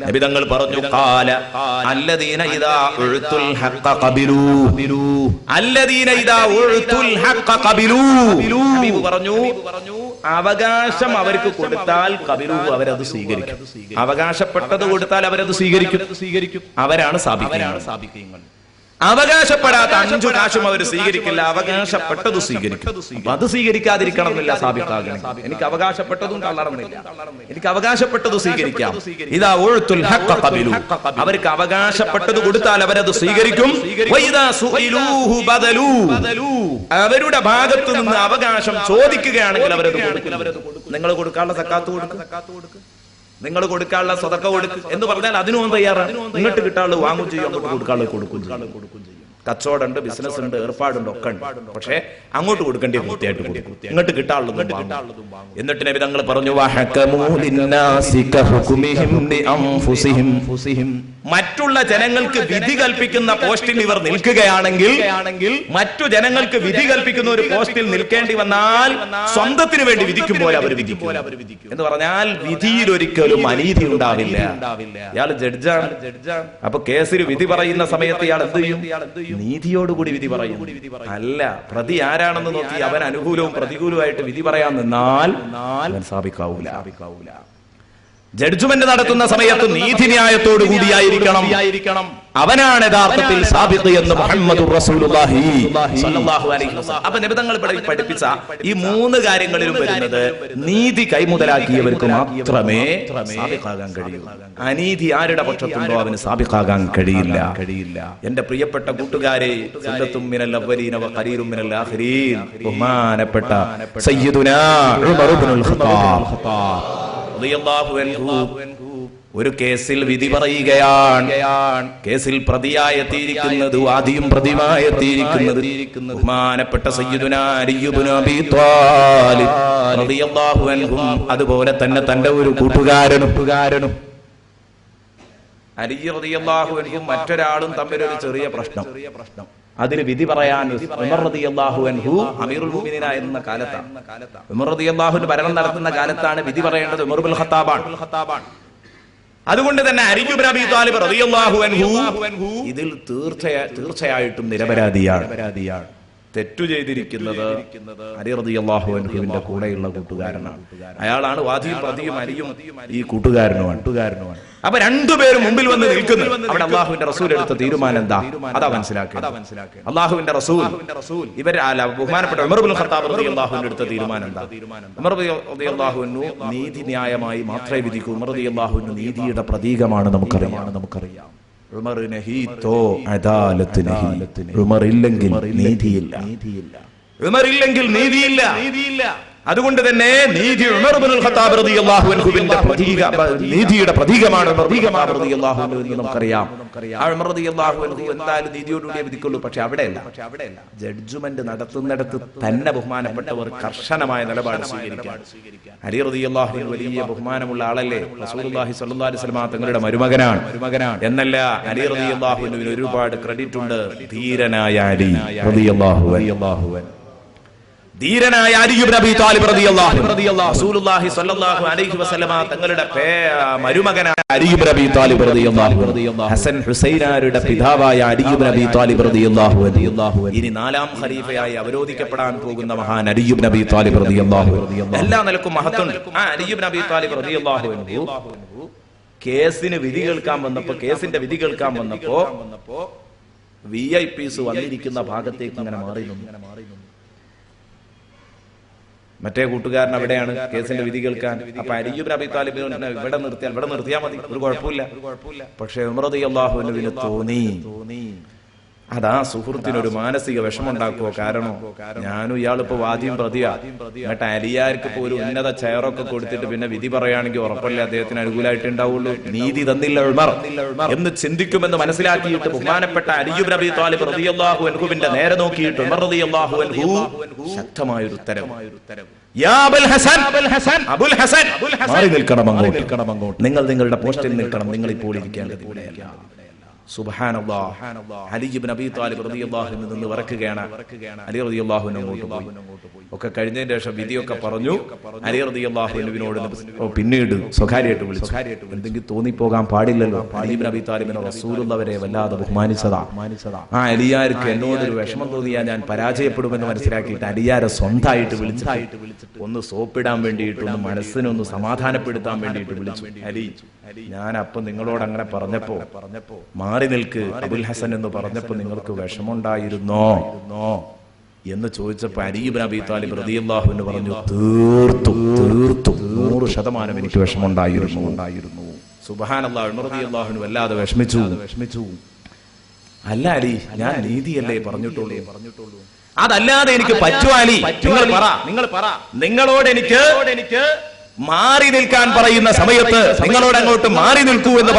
നബിതങ്ങൾ പറഞ്ഞു, ഖാല അല്ലദീന ഇദാ ഉഅ്തുൽ ഹഖ്ഖ ഖബിലൂ, അല്ലദീന ഇദാ ഉഅ്തുൽ ഹഖ്ഖ ഖബിലൂ. നബി പറഞ്ഞു, അവകാശം അവർക്ക് കൊടുത്താൽ ഖബിലൂ, അവരത് സ്വീകരിക്കും. അവകാശപ്പെട്ടത് കൊടുത്താൽ അവരത് സ്വീകരിക്കും. അവരാണ് സാബിഖീങ്ങൾ. അവകാശപ്പെടാത്ത 5 കാശും അവർ സ്വീകരിക്കില്ല, അവകാശപ്പെട്ടത് സ്വീകരിക്കും. അത് സ്വീകരിക്കാതിരിക്കണം എന്നില്ല സാബിഖാകണം. എനിക്ക് അവകാശപ്പെട്ടതും തള്ളണമെന്നില്ല, എനിക്ക് അവകാശപ്പെട്ടത് സ്വീകരിക്കാം. ഇദാ ഉഅ്തുൽ ഹഖ്ഖ ഖബിലൂ, അവർക്ക് അവകാശപ്പെട്ടത് കൊടുത്താൽ അവരത് സ്വീകരിക്കും. വഇദാ സുഇലൂഹു ബദലൂ, അവരുടെ ഭാഗത്തു നിന്ന് അവകാശം ചോദിക്കുകയാണെങ്കിൽ അവരത് കൊടുക്കും. നിങ്ങൾ കൊടുക്കാനുള്ള സക്കാത്ത് കൊടുക്കും, നിങ്ങൾ കൊടുക്കാനുള്ള സദഖ കൊടുക്കും എന്ന് പറഞ്ഞാൽ അതിനും തയ്യാറാണ്. ഇങ്ങോട്ട് കിട്ടാനുള്ളത് വാങ്ങും ചെയ്യും, അങ്ങോട്ട് കൊടുക്കാനുള്ളത് കൊടുക്കും ചെയ്യും. കച്ചവടമുണ്ട്, ബിസിനസ് ഉണ്ട്, ഏർപ്പാടുണ്ട്, ഒക്കെ ഉണ്ട്. പക്ഷെ അങ്ങോട്ട് കൊടുക്കേണ്ടി വൃത്തിയായിട്ട് കൊടുക്കും, ഇങ്ങോട്ട് കിട്ടാനുള്ളതും. എന്നിട്ട് നബി തങ്ങൾ പറഞ്ഞു, മറ്റുള്ള ജനങ്ങൾക്ക് വിധി കൽപ്പിക്കുന്ന പോസ്റ്റിൽ ഇവർ നിൽക്കുകയാണെങ്കിൽ, മറ്റു ജനങ്ങൾക്ക് വിധി കൽപ്പിക്കുന്ന ഒരു പോസ്റ്റിൽ നിൽക്കേണ്ടി വന്നാൽ സ്വന്തത്തിന് വേണ്ടി വിധിക്കും പോലെ അവർ വിധിക്കും. എന്ന് പറഞ്ഞാൽ വിധിയിൽ ഒരിക്കലും അനീതി ഉണ്ടാവില്ല. ഇയാൾ ജഡ്ജാണ്, അപ്പൊ കേസിൽ വിധി പറയുന്ന സമയത്ത് ഇയാൾ എന്ത് ചെയ്യും? നീതിയോടുകൂടി വിധി പറയും. അല്ല, പ്രതി ആരാണെന്ന് നോക്കി അവൻ അനുകൂലവും പ്രതികൂലവുമായിട്ട് വിധി പറയാൻ നിന്നാൽ സാബിഖാവൂല. ജഡ്ജ്മെന്റ് നടത്തുന്ന സമയത്ത് നീതിന്യായത്തോടു കൂടിയായിരിക്കണം. അവനാണ് യഥാർത്ഥത്തിൽ സാബിഖ് എന്ന് മുഹമ്മദുർ റസൂലുള്ളാഹി സ്വല്ലല്ലാഹു അലൈഹി വസല്ലം. അപ്പൊ നബി തങ്ങൾ പഠിപ്പിച്ച ഈ 3 കാര്യങ്ങളിലും വരുന്നത് നീതി കൈമുതലാക്കിയവർക്ക് മാത്രമേ സാബിഖാകാൻ കഴിയൂ. അനീതി ആരുടെ പക്ഷത്തുണ്ടോ അവന് സാബിഖാകാൻ കഴിയില്ല. എന്റെ പ്രിയപ്പെട്ട കൂട്ടുകാരെ, സുന്നത്തും മിനൽ അവ്വലീന വ ഖലീലും മിനൽ ആഖിരീൻ, ബഹുമാനപ്പെട്ട സയ്യിദുനാ ഉമർ ഇബ്നുൽ ഖത്താബ് റളിയല്ലാഹു അൻഹു ഒരു കേസിൽ വിധി പറയുകയാണ്. കേസിൽ പ്രതിയായെത്തിയിരിക്കുന്നത്, വാദിയും പ്രതിയുമായെത്തിയിരിക്കുന്നത് ബഹുമാനപ്പെട്ട സയ്യിദുനാ അലി ഇബ്നു അബീ ത്വാലിബ് റളിയല്ലാഹു അൻഹു, അതുപോലെ തന്നെ തന്റെ ഒരു കൂട്ടുകാരനും അലി റളിയല്ലാഹു അൻഹു മറ്റൊരാളും തമ്മിൽ ഒരു ചെറിയ പ്രശ്നം. അതിന് വിധി പറയാൻ ഉമർ റളിയല്ലാഹു അൻഹു അമീറുൽ മുഅ്മിനീൻ എന്ന കാലത്താണ്, ഉമർ റളിയല്ലാഹു അൻഹു ഭരണം നടത്തുന്ന കാലത്താണ് വിധി പറയേണ്ടത് ഉമർ ഇബ്നുൽ ഖത്താബാണ്. അതുകൊണ്ട് തന്നെ അലി ഇബ്നു അബീ ത്വാലിബ് റളിയല്ലാഹു അൻഹു ഇതിൽ തീർച്ചയായിട്ടും നിരപരാധിയാണ്. തെറ്റു ചെയ്തിരിക്കുന്നത് അലി റളിയല്ലാഹു അൻഹുവിന്റെ കൂടെയുള്ള കൂട്ടുകാരനാണ്. അയാളാണ് വാദിയും പ്രതിയും അലിയും ഈ കൂട്ടുകാരനുമാണ്. അപ്പൊ രണ്ടുപേരും മുമ്പിൽ വന്ന് നിൽക്കുന്നു. അവിടെ അള്ളാഹുവിന്റെ റസൂൽ എടുത്ത തീരുമാനം എന്താ? അതാ മനസ്സിലാക്കുക. അള്ളാഹുവിന്റെ റസൂൽ ബഹുമാനപ്പെട്ട ഉമർ ഇബ്നുൽ ഖത്താബ് റളിയല്ലാഹു അൻഹു എടുത്ത തീരുമാനം എന്താ? ഉമർ റളിയല്ലാഹു അൻഹു നീതി ന്യായമായി മാത്രമേ വിധിക്കൂ. ഉമർ റളിയല്ലാഹു അൻഹു നീതിയുടെ പ്രതീകമാണ്, നമുക്കറിയാം. ഉമർ നഹീതോ അദാലത്ത് നഹി, ഉമർ ഇല്ലെങ്കിൽ നീതിയില്ല. അതുകൊണ്ട് തന്നെ നീതി ഉമർ ഇബ്നുൽ ഖത്താബ് റളിയല്ലാഹു അൻഹുവിന്റെ നീതിയുടെ പ്രതീകമാണ് റളിയല്ലാഹു അൻഹു എന്ന് നമുക്കറിയാം. ആ ഉമർ റളിയല്ലാഹു അൻഹു എന്തായാലും നീതിയോടുകൂടിയേ വിധിക്കുള്ളൂ. പക്ഷെ അവിടെയല്ല, ജഡ്ജ്മെന്റ് നടത്തുന്നിടത്ത് തന്നെ ബഹുമാനപ്പെട്ടവർ കർശനമായ നിലപാട് സ്വീകരിക്കാം. അലി റളിയല്ലാഹു അൻഹു വലിയ ബഹുമാനമുള്ള ആളല്ലേ, റസൂലുള്ളാഹി സ്വല്ലല്ലാഹു അലൈഹി വസല്ലം തങ്ങളുടെ മരുമകനാണ് എന്നല്ല, അലി റളിയല്ലാഹു അൻഹുവിന് ഒരുപാട് ക്രെഡിറ്റ് ഉണ്ട്. ധീരനായ അലി റളിയല്ലാഹു അൻഹു, ധീരനായ അലി ഇബ്നു അബീ ത്വാലിബ് റളിയല്ലാഹു അൻഹു, റസൂലുള്ളാഹി സ്വല്ലല്ലാഹു അലൈഹി വസല്ലം തങ്ങളുടെ മരുമകനായ അലി ഇബ്നു അബീ ത്വാലിബ് റളിയല്ലാഹു അൻഹു, ഹസൻ ഹുസൈനാരുടെ പിതാവായ അലി ഇബ്നു അബീ ത്വാലിബ് റളിയല്ലാഹു അൻഹു, ഇനി 4ാം ഖലീഫയായി അവരോധിക്കപ്പെടാൻ പോകുന്ന മഹാൻ അലി ഇബ്നു അബീ ത്വാലിബ് റളിയല്ലാഹു അൻഹു. എല്ലാ നിലക്കും മഹത്വമുണ്ട്. ആ അലി ഇബ്നു അബീ ത്വാലിബ് റളിയല്ലാഹു അൻഹു കേസിന്റെ വിധി കേൾക്കാൻ വന്നപ്പോ വിഐപിസ് വന്നിരിക്കുന്ന ഭാഗത്തേക്ക് ഇങ്ങനെ മാറി നിന്നു. മറ്റേ കൂട്ടുകാരൻ അവിടെയാണ് കേസിന്റെ വിധി കേൾക്കാൻ. അപ്പൊ അലി ഇബ്നു അബീ ത്വാലിബിനെ ഇവിടെ നിർത്തിയാൽ മതി, ഒരു കുഴപ്പമില്ല. പക്ഷെ ഉമർ റളിയല്ലാഹു അൻഹുവിന് തോന്നി അതാ സുഹൃത്തിനൊരു മാനസിക വിഷമുണ്ടാക്കുവോ. കാരണം ഞാനും ഇയാളിപ്പോ വാദിയും പ്രതിയാ, എന്നിട്ട് അലിയാർക്ക് ഇപ്പൊ ഒരു ഉന്നത ചെയറൊക്കെ കൊടുത്തിട്ട് പിന്നെ വിധി പറയുകയാണെങ്കിൽ ഉറപ്പല്ലേ അദ്ദേഹത്തിന് അനുകൂലമായിട്ട് ഉണ്ടാവുള്ളൂ. നീതി തന്നില്ല ഉമർ എന്ന് ചിന്തിക്കുമെന്ന് മനസ്സിലാക്കിയിട്ട് ബഹുമാനപ്പെട്ട അലി ഇബ്നു അബീ ത്വാലിബ് റളിയല്ലാഹു അൻഹുവിന്റെ നേരെ നോക്കിയിട്ട് ഉമർ റളിയല്ലാഹു അൻഹു ശക്തമായൊരു ഉത്തരം, യാ അബുൽ ഹസൻ, അബുൽ ഹസൻ, മാറി നിൽക്കണം അങ്ങോട്ട്. നിങ്ങൾ നിങ്ങളുടെ പോസ്റ്റിൽ നിൽക്കണം. നിങ്ങൾ ഇപ്പോൾ ഇരിക്കേണ്ടത് ഇവിടെയല്ല. സുബ്ഹാനല്ലാഹ്. അലി ഇബ്നു അബീ ത്വാലിബ് റളിയല്ലാഹു അൻഹു നിന്ന് വിറക്കുകയാണ്. അലി റളിയല്ലാഹു അൻഹു അങ്ങോട്ട് പോയി. ഒക്കെ കഴിഞ്ഞതിന് ശേഷം വിധിയൊക്കെ പറഞ്ഞു. അലി റളിയല്ലാഹു അൻഹുവിനോട് പിന്നീട് സ്വകാര്യമായിട്ട് വിളിച്ചു. എന്തെങ്കിലും തോന്നിപ്പോകാൻ പാടില്ലല്ലോ. അലി ഇബ്നു അബീ ത്വാലിബിനെ റസൂലുള്ളാഹിയെ വല്ലാതെ ബഹുമാനിച്ചതാ. ആ അലിയാർക്ക് എന്നോടൊരു വിഷമം തോന്നിയാൽ ഞാൻ പരാജയപ്പെടുമെന്ന് മനസ്സിലാക്കിയിട്ട് അലിയാരെ സ്വന്തമായിട്ട് വിളിച്ചു. ഒന്ന് സോപ്പിടാൻ വേണ്ടിയിട്ട്, ഒന്ന് മനസ്സിനൊന്ന് സമാധാനപ്പെടുത്താൻ വേണ്ടിയിട്ട് വിളിച്ചു. അലി, ഞാൻ അപ്പൊ നിങ്ങളോട് അങ്ങനെ പറഞ്ഞപ്പോ മാറി നിൽക്ക് അബുൽ ഹസൻ എന്ന് പറഞ്ഞപ്പോ നിങ്ങൾക്ക് വിഷമുണ്ടായിരുന്നോ എന്ന് ചോദിച്ചപ്പോ അലി ഇബ്നു അബീ ത്വാലിബ് റളിയല്ലാഹു അൻഹു പറഞ്ഞു, തീർത്തും 100% എനിക്ക് വിഷമുണ്ടായിരുന്നു. സുബ്ഹാനല്ലാഹ്. ഉമർ റളിയല്ലാഹു അൻഹു വല്ലാതെ വിഷമിച്ചു. അല്ല അലി, ഞാൻ നീതിയല്ലേ പറഞ്ഞിട്ടുള്ളൂ. അതല്ലാതെ എനിക്ക് പറ്റുമോ അലി? നിങ്ങൾ പറ. നിങ്ങളോട് എനിക്ക് മാറി നിൽക്കാൻ പറയുന്ന സമയത്ത് നിങ്ങളോട് അങ്ങോട്ട് മാറി നിൽക്കൂ എന്ന്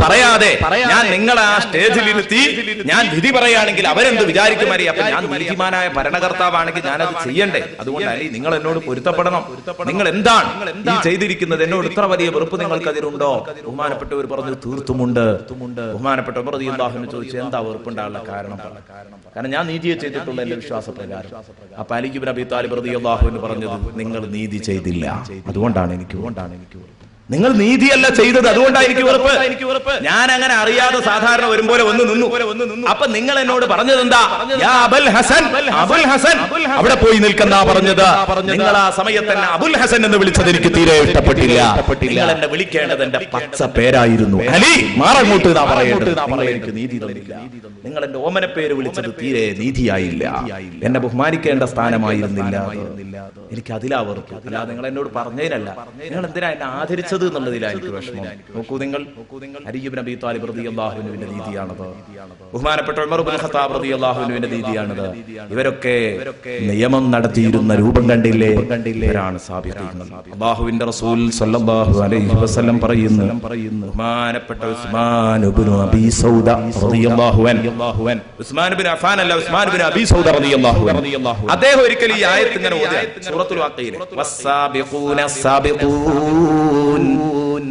പറയാതെ ഞാൻ നിങ്ങളെ ആ സ്റ്റേജിലിരുത്തി ഞാൻ വിധി പറയുകയാണെങ്കിൽ അവരെന്ത് വിചാരിക്കും അറിയാം. അപ്പൊ ഞാൻ നീതിമാനായ ഭരണകർത്താവാണെങ്കിൽ ഞാനത് ചെയ്യണ്ടേ. അതുകൊണ്ട് അലി, നിങ്ങൾ എന്നോട് പൊരുത്തപ്പെടണം. നിങ്ങൾ എന്താണ് ഈ ചെയ്തിരിക്കുന്നത്? എന്നോട് ഇത്ര വലിയ വെറുപ്പ് നിങ്ങൾക്ക് അതിലുണ്ടോ? ബഹുമാനപ്പെട്ടവർ പറഞ്ഞു, തീർത്തുമുണ്ട്. ബഹുമാനപ്പെട്ട ഉമർ റളിയല്ലാഹു അൻഹു ചോദിച്ചു, എന്താ വെറുപ്പുണ്ടാകാനുള്ള കാരണം? കാരണം ഞാൻ നീതിയെ ചെയ്തിട്ടുള്ള എന്റെ വിശ്വാസപ്രകാരം. അപ്പൊ അലി ഇബ്നു അബീ ത്വാലിബ് റളിയല്ലാഹു അൻഹു പറഞ്ഞത്, നിങ്ങൾ നീതി ചെയ്തില്ല, അതുകൊണ്ടാണ് എനിക്ക് നിങ്ങൾ നീതിയല്ല ചെയ്തത്, അതുകൊണ്ടായിരിക്കും വെറുപ്പ്. ഞാൻ അങ്ങനെ അറിയാതെ സാധാരണ വരുമ്പോലെ വന്ന് നിന്നു. അപ്പൊ നിങ്ങൾ എന്നോട് പറഞ്ഞത് എന്താ? യാ അബുൽ ഹസൻ, അബുൽ ഹസൻ, അവിടെ പോയി നിൽക്കുന്ന പറഞ്ഞത്. നിങ്ങൾ ആ സമയത്ത് തന്നെ അബുൽ ഹസൻ എന്ന് വിളിച്ചത് എനിക്ക് തീരെ ഇഷ്ടപ്പെട്ടില്ല. നിങ്ങൾ എന്നെ വിളിക്കേണ്ടത് എന്റെ പച്ച പേരായിരുന്നു അലി, മാറങ്ങോട്ട് എന്നാ പറയേണ്ടത്. നിങ്ങൾ എനിക്ക് നീതി തന്നില്ല. നിങ്ങൾ എന്റെ ഓമന പേര് വിളിച്ചത് തീരെ നീതിയായില്ല. എന്നെ ബഹുമാനിക്കേണ്ട സ്ഥാനമായിരുന്നില്ല. എനിക്ക് അതിലാ വെറുപ്പ്. അല്ല നിങ്ങൾ എന്നോട് പറഞ്ഞതിനല്ല. നിങ്ങൾ എന്തിനാ എന്നെ ആദരിച്ചത് എന്നുള്ളതിലായിരിക്കും വിഷമം. നോക്കൂ നിങ്ങൾ, അലി ഇബ്നു അബീ ത്വാലിബ് റളിയല്ലാഹു അൻഹുവിന്റെ നീതിയാണത്. ബഹുമാനപ്പെട്ട ഉമർ ഇബ്നു ഖത്താബ് റളിയല്ലാഹു അൻഹുവിന്റെ നീതിയാണത്. ഇവരൊക്കെ നിയമം നടത്തിയിരുന്ന രൂപം കണ്ടില്ലേ? ഇവരാണ് സാബിഖീൻ. അല്ലാഹുവിന്റെ റസൂൽ സ്വല്ലല്ലാഹു അലൈഹി വസല്ലം പറയുന്നു, ബഹുമാനപ്പെട്ട ഉസ്മാൻ ഇബ്നു അബീ സൗദ റളിയല്ലാഹു അൻഹു, ഉസ്മാൻ ഇബ്നു അഫ്ഫാൻ അല്ല, ഉസ്മാൻ ഇബ്നു അബീ സൗദ റളിയല്ലാഹു അൻഹു, അദ്ദേഹം ഒരിക്കൽ ഈ ആയത്ത് ഇങ്ങനെ ഓതി സൂറത്തുൽ വാഖിയയിൽ, വസ്സാബിഖൂന സാബിഖൂൻ.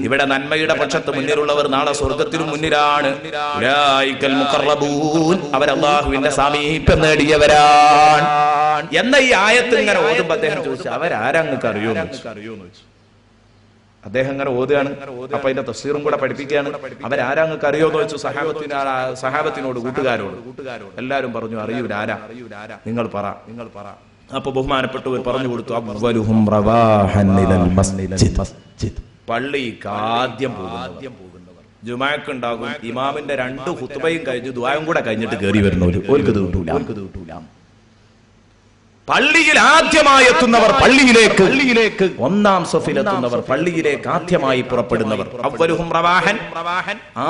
ഇവിടെ നന്മയുടെ പക്ഷത്ത് മുന്നിലുള്ളവർ നാളെ സ്വർഗ്ഗത്തിലും മുന്നിലാണ്. ഉലൈകൽ മുഖറബൂൻ, അവർ അല്ലാഹുവിന്റെ സാമീപ്യം നേടിയവരാണ് എന്ന ഈ ആയത്ത് ഇങ്ങനെ ഓതുമ്പോൾ അദ്ദേഹം ചോദിച്ചു, അവരാരാ നിങ്ങൾക്ക് അറിയുമോ? അദ്ദേഹം ഇങ്ങനെ ഓതുകയാണ്. അപ്പൊ അതിന്റെ തഫ്സീറും കൂടെ പഠിപ്പിക്കുകയാണ്. അവരാരാ നിങ്ങൾക്ക് അറിയോന്ന് വെച്ചു സഹാബത്തിനോട്, കൂട്ടുകാരോട്. എല്ലാരും പറഞ്ഞു അറിയൂല. ആരാ? നിങ്ങൾ പറ. അപ്പൊ ബഹുമാനപ്പെട്ടവർ പറഞ്ഞു കൊടുത്തു, അവ്വലുഹും റവാഹൻ ഇലൽ മസ്ജിദ്, പള്ളിക്ക് ആദ്യം പോകുന്നവർ. ജുമാഅക്ക് ഉണ്ടാകും, ഇമാമിന്റെ 2 ഖുത്ബയും കഴിഞ്ഞ് ദുആയും കൂടെ കഴിഞ്ഞിട്ട് കയറി വരുന്നവർ. ഓൽക്ക് ഇത് കിട്ടൂല. പള്ളിയിൽ ആദ്യമായി എത്തുന്നവർ, പള്ളിയിലേക്ക് ഒന്നാം സഫിൽ എത്തുന്നവർ, പള്ളിയിലേക്ക് ആദ്യമായി പുറപ്പെടുന്നവർ. അവ്വലുഹും റവാഹൻ,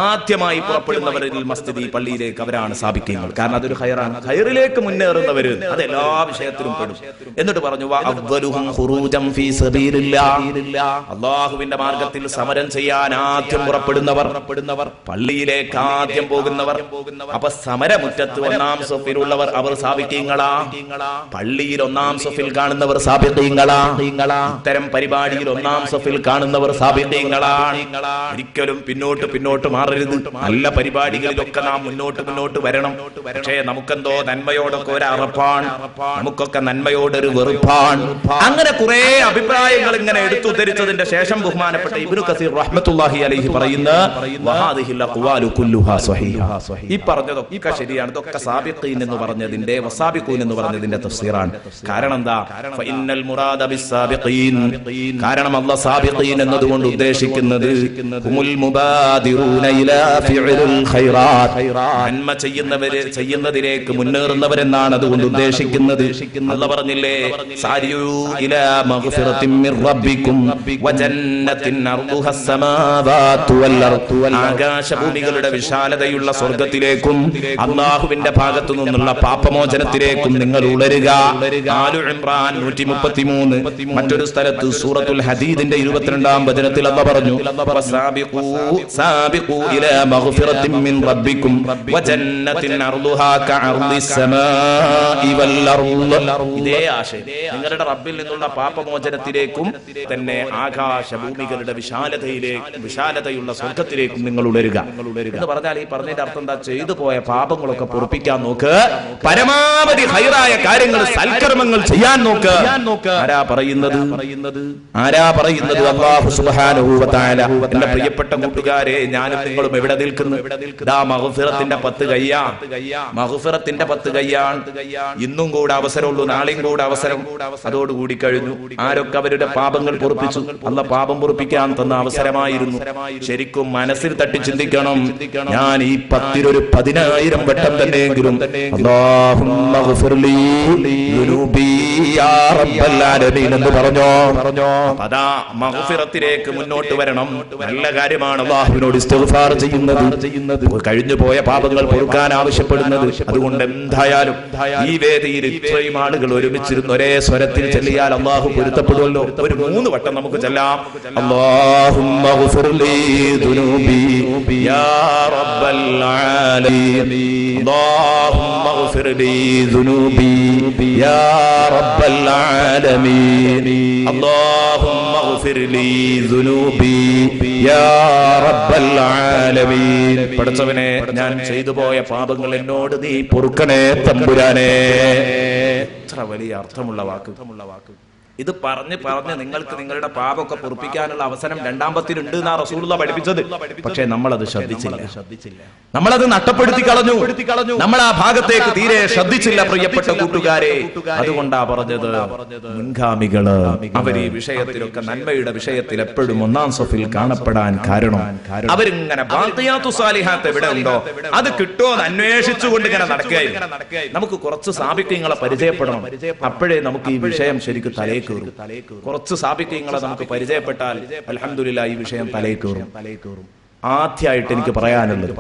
ആദ്യമായി പുറപ്പെടുന്നവരിൽ മസ്ജിദി, പള്ളിയിലേക്ക്, അവരാണ് സാബിഖീങ്ങൾ. കാരണം അതൊരു ഖൈറാണ്. ഖൈറിലേക്ക് മുന്നേറുന്നവർ അത് എല്ലാ വിഷയത്തിലും പെടും. എന്നിട്ട് പറഞ്ഞു, അവ്വലുഹും ഖുറൂജൻ ഫീ സബീലില്ലാഹ്, അല്ലാഹുവിന്റെ മാർഗ്ഗത്തിൽ സമരം ചെയ്യാൻ ആദ്യം പുറപ്പെടുന്നവർ, പള്ളിയിലേക്ക് ആദ്യം പോകുന്നവർ. അപ്പൊ സമരമുറ്റത്ത് ഒന്നാം സഫിലുള്ളവർ അവർ സാബിഖീങ്ങളാ. പള്ളി ഒന്നാം സഫിൽ കാണുന്നവർ സാബിഖീങ്ങളാ. ഇത്തരം പരിപാടിയിൽ ഒന്നാം സഫിൽ കാണുന്നവർ സാബിഖീങ്ങളാണ്. ഒരിക്കലും പിന്നോട്ട് മാറരുത്. നല്ല പരിപാടികളിലൊക്കെ നാം മുന്നോട്ട് വരണം. പക്ഷേ നമുക്കെന്തോ നന്മയോടൊക്കെ ഒരു അറപ്പാണ്, നമുക്കൊക്കെ നന്മയോടൊരു വെറുപ്പാണ്. അങ്ങനെ കുറെ അഭിപ്രായങ്ങൾ ഇങ്ങനെ എടുത്തുദ്ധരിച്ചതിന്റെ ശേഷം ബഹുമാനപ്പെട്ട ഇബ്നു കസീർ റഹ്മത്തുള്ളാഹി അലൈഹി പറയുന്ന, വഹാദിഹിൽ അഖ്വാലു കുല്ലുഹാ സ്വഹീഹ, ഈ പറഞ്ഞതൊക്കെ ശരിയാണ്. ഇതൊക്കെ സാബിഖീൻ എന്ന് പറഞ്ഞതിന്റെ, വസാബിഖൂൻ എന്ന് പറഞ്ഞതിന്റെ തഫ്സീറാണ്. കാരണം എന്താ? ഫഇന്നൽ മുറാദ ബിസ്സാബിഖീൻ, കാരണം അല്ലാഹു സാബിഖീൻ എന്നതുകൊണ്ട് ഉദ്ദേശിക്കുന്നത് ഹുമുൽ മുബാദിറൂന ഇലാ ഫിഇലിൽ ഖൈറാത്ത്, നന്മ ചെയ്യുന്നതിലേക്ക് മുന്നേറുന്നവരെന്നാണ് അതുകൊണ്ട് ഉദ്ദേശിക്കുന്നത്. അല്ലാഹു പറഞ്ഞില്ലേ, സാരിയൂ ഇലാ മഗ്ഫിറത്തിൻ മിർ റബ്ബിക്കും വജന്നത്തിൻ അർദുഹസ് സമാവാതു വൽ അർദു, ആകാശഭൂമികളുടെ വിശാലതയുള്ള സ്വർഗ്ഗത്തിലേക്കും അല്ലാഹുവിന്റെ ഭാഗത്തു നിന്നുള്ള പാപമോചനത്തിലേക്കും നിങ്ങൾ ഉളരുക. ആലു ഇംറാൻ 133. മറ്റൊരു സ്ഥലത്ത് സൂറത്തുൽ ഹദീദിന്റെ 22-ാം വചനത്തിൽ അല്ലാഹു പറഞ്ഞു, സാബിഖൂ ഇലാ മഗ്ഫിറത്തിൻ മിൻ റബ്ബിക്കും വജന്നത്തിൻ അർദുഹാ കഅർദിസ് സമാഇ വൽ അർദ്. ഇതേ ആശയം, നിങ്ങളുടെ റബ്ബിൽ നിന്നുള്ള പാപമോചനത്തിലേക്കും തന്നെ ആകാശഭൂമികളുടെ വിശാലതയുള്ള സ്വർഗ്ഗത്തിലേക്കും നിങ്ങൾ ഉളരുക എന്ന് പറഞ്ഞാൽ, ഈ പറഞ്ഞതിന്റെ അർത്ഥം എന്താ? ചെയ്തു പോയ പാപങ്ങളൊക്കെ പൊറുപ്പിക്കാൻ നോക്ക്, പരമാവധി ഖൈറായ കാര്യങ്ങൾ, സൽക്കർമ്മങ്ങൾ ചെയ്യാൻ നോക്ക്. ആരാ പറയുന്നത്? അല്ലാഹു സുബ്ഹാനഹു വ തആല. എന്റെ പ്രിയപ്പെട്ട കൂട്ടുകാരെ, ഞാനും നിങ്ങളും എവിടെ നിൽക്കുന്നു? ദാ മഗ്ഫിറത്തിന്റെ 10 കയ്യാൻ, മഗ്ഫിറത്തിന്റെ 10 കയ്യാൻ. ഇന്നും കൂടെ അവസരമുള്ളൂ, നാളെയും കൂടെ അവസരം. അതോടുകൂടി കഴിഞ്ഞു. ആരൊക്കെ അവരുടെ പാപങ്ങൾ പൊറുപ്പിച്ചു? അല്ലാഹു പാപം പൊറുപ്പിക്കാൻ തന്ന അവസരമായിരുന്നു. ശരിക്കും മനസ്സിൽ തട്ടി ചിന്തിക്കണം. ഞാൻ ഈ 10 10,000 വട്ടം തന്നെയെങ്കിലും അല്ലാഹുമ്മ ഗ്ഫിർലി ദുനൂബി യാ റബ്ബൽ ആലമീൻ എന്ന് പറഞ്ഞോ. അതാ മഗ്ഫിറത്തിലേക്ക് മുന്നോട്ട് വരണം. നല്ല കാര്യമാണ് അല്ലാഹുവിനോട് ഇസ്തിഗ്ഫാർ ചെയ്യുന്നത്, കഴിഞ്ഞു പോയ പാപങ്ങൾ പൊറുക്കാൻ ആവശ്യപ്പെടുന്നത്. അതുകൊണ്ട് എന്തായാലും ഈ വേദിയിൽ ഇത്രയും ആളുകൾ ഒരുമിച്ചിരുന്ന് ഒരേ സ്വരത്തിൽ ചൊല്ലിയാൽ അല്ലാഹു പൊരുത്തപ്പെടുമല്ലോ. ഒരു 3 വട്ടം നമുക്ക് ചൊല്ലാം. അല്ലാഹുമ്മ ഗ്ഫിർലി ദുനൂബി യാ റബ്ബൽ ആലമീൻ, അല്ലാഹുമ്മ ഗ്ഫിർലി ദുനൂബി യാ റബ്ബൽ ആലമീൻ, അല്ലാഹുമ്മ ഗ്ഫിർലി ദുനൂബി യാ റബ്ബൽ ആലമീൻ. പടച്ചവനെ, ഞാൻ ചെയ്തു പോയ പാപങ്ങൾ എന്നോട് നീ പൊറുക്കണേ തമ്പുരാനെ. എത്ര വലിയ അർത്ഥമുള്ള വാക്ക്. ഇത് പറഞ്ഞ് നിങ്ങൾക്ക് നിങ്ങളുടെ പാപമൊക്കെ പൊറുപ്പിക്കാനുള്ള അവസരം രണ്ടാമത്തിലുണ്ട് എന്നാ റസൂലുള്ളാഹി പഠിപ്പിച്ചത്. പക്ഷേ നമ്മളത് ശ്രദ്ധിച്ചില്ല, നമ്മളത് നഷ്ടപ്പെടുത്തി കളഞ്ഞു, നമ്മൾ ആ ഭാഗത്തേക്ക് തീരെ ശ്രദ്ധിച്ചില്ല പ്രിയപ്പെട്ട കൂട്ടുകാരെ. അതുകൊണ്ടാ പറഞ്ഞത് മുൻഗാമികള് അവർ ഈ വിഷയത്തിലൊക്കെ നന്മയുടെ വിഷയത്തിൽ എപ്പോഴും ഒന്നാം സഫിൽ കാണപ്പെടാൻ കാരണം അവരിങ്ങനെ ബാഖിയാത്തു സാലിഹാത്ത് എവിടെ ഉണ്ടോ അത് കിട്ടുമോ എന്ന് അന്വേഷിച്ചുകൊണ്ട് ഇങ്ങനെ നടക്കുകയായിരുന്നു. നമുക്ക് കുറച്ച് സാബിഖ്യങ്ങളെ പരിചയപ്പെടണം, അപ്പോഴേ നമുക്ക് ഈ വിഷയം ശരിക്കും തലേ കയറും. കുറച്ച് സാബിഖ്യങ്ങളെ നമുക്ക് പരിചയപ്പെട്ടാൽ അൽഹംദുലില്ലാഹ് ഈ വിഷയം തലേ കയറും. ആദ്യമായിട്ട് എനിക്ക് പറയാനുള്ളത്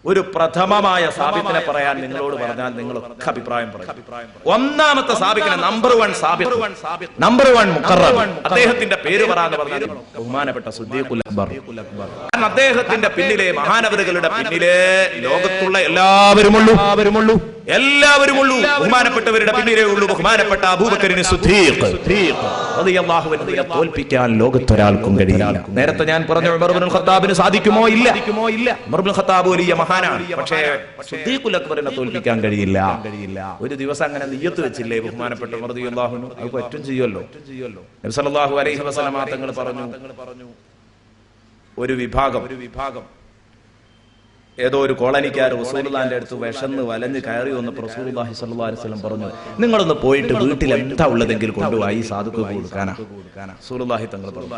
ഒരു പ്രഥമമായ സാബിത്തിനെ പറയാൻ നിങ്ങളോട് പറഞ്ഞാൽ നിങ്ങളൊക്കെ അഭിപ്രായം പറയും. ഒന്നാമത്തെ സാബിക്കിനെ നമ്പർ 1 സാബിത്ത്, നമ്പർ 1 മുഖറബ്. അദ്ദേഹത്തിന്റെ പേര് പറയാന്ന് പറഞ്ഞാൽ ബഹുമാനപ്പെട്ട സിദ്ദീഖുൽ അക്ബർ. അദ്ദേഹത്തിന്റെ പിന്നിലെ മഹാനവറുകളുടെ പിന്നിലെ ലോകത്തുള്ള എല്ലാവരുമുള്ളൂ. ബഹുമാനപ്പെട്ടവരുടെ പിന്നിലേ ഉള്ളൂ ബഹുമാനപ്പെട്ട അബൂബക്കറിന് സിദ്ദീഖ് റളിയല്ലാഹു അൻഹുവിനെ തോൽപ്പിക്കാൻ ലോകത്തൊരാൾക്കും കഴിയില്ല. നേരത്തെ ഞാൻ പറഞ്ഞു ഉമർ ഇബ്നുൽ ഖത്താബിന് സാധിക്കുമോ? ഇല്ല. ഉമർ ഇബ്നുൽ ഖത്താബ് വലിയ മഹാനാണ്, പക്ഷേ സിദ്ദീഖുൽ അക്ബറിനെ തോൽപ്പിക്കാൻ കഴിയില്ല. ഒരു ദിവസം അങ്ങനെ നിയ്യത്ത് വെച്ചില്ലേ ബഹുമാനപ്പെട്ട ഉമർ റളിയല്ലാഹു അൻഹു? അത് പറ്റും ചെയ്യുമല്ലോ. നബി സല്ലല്ലാഹു അലൈഹി വസല്ലമ തങ്ങൾ പറഞ്ഞു ഒരു വിഭാഗം ഏതോ ഒരു കോളനിക്കാർ റസൂലുള്ളാഹിന്റെ അടുത്ത് വിശന്ന് വലഞ്ഞ് കയറി വന്നപ്പോൾ റസൂലുള്ളാഹി സ്വല്ലല്ലാഹു അലൈഹി വസല്ലം പറഞ്ഞു, നിങ്ങളൊന്ന് പോയിട്ട് വീട്ടിൽ എന്താ ഉള്ളതെങ്കിൽ കൊണ്ടുപോയി സാധുക്ക് കൊടുക്കാനാ. റസൂലുള്ളാഹി തങ്ങൾ പറഞ്ഞു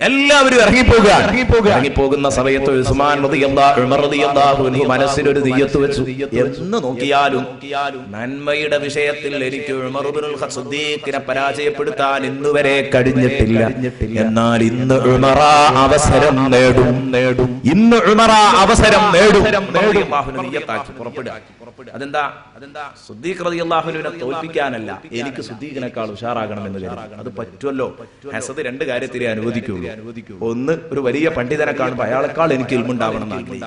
എല്ലാവരും ഇറങ്ങിപ്പോകുന്ന സമയത്ത് ഉസ്മാൻ റളിയല്ലാഹു ഉമർ റളിയല്ലാഹു അൻഹു മനസ്സിലൊരു നിയ്യത്ത് വെച്ചു, എന്ന് നോക്കിയാലും നന്മയുടെ വിഷയത്തിൽ എനിക്ക് ഉമർ ഇബ്നുൽ സിദ്ദീഖിനെ പരാജയപ്പെടുത്താൻ ഇന്നുവരെ കഴിഞ്ഞിട്ടില്ല. എന്നാൽ ഇന്ന് ഉമർ അവസരം നേടും. ഇന്ന് ഉമർ അവസരം നേടും. അതെന്താ? സിദ്ദീഖ് റളിയല്ലാഹുവിനെ തോൽപ്പിക്കാനല്ല, എനിക്ക് സിദ്ദീഖിനേക്കാൾ ഉഷാറാകണമെന്ന് കരുതി. അത് പറ്റുമല്ലോ. ഹസദ് 2 കാര്യത്തിലേ അനുവദിക്കുള്ളൂ. ഒന്ന്, ഒരു വലിയ പണ്ഡിതനെ കാണുമ്പോൾ അയാളെക്കാൾ എനിക്ക് ഇൽമുണ്ടാവണം എന്ന്,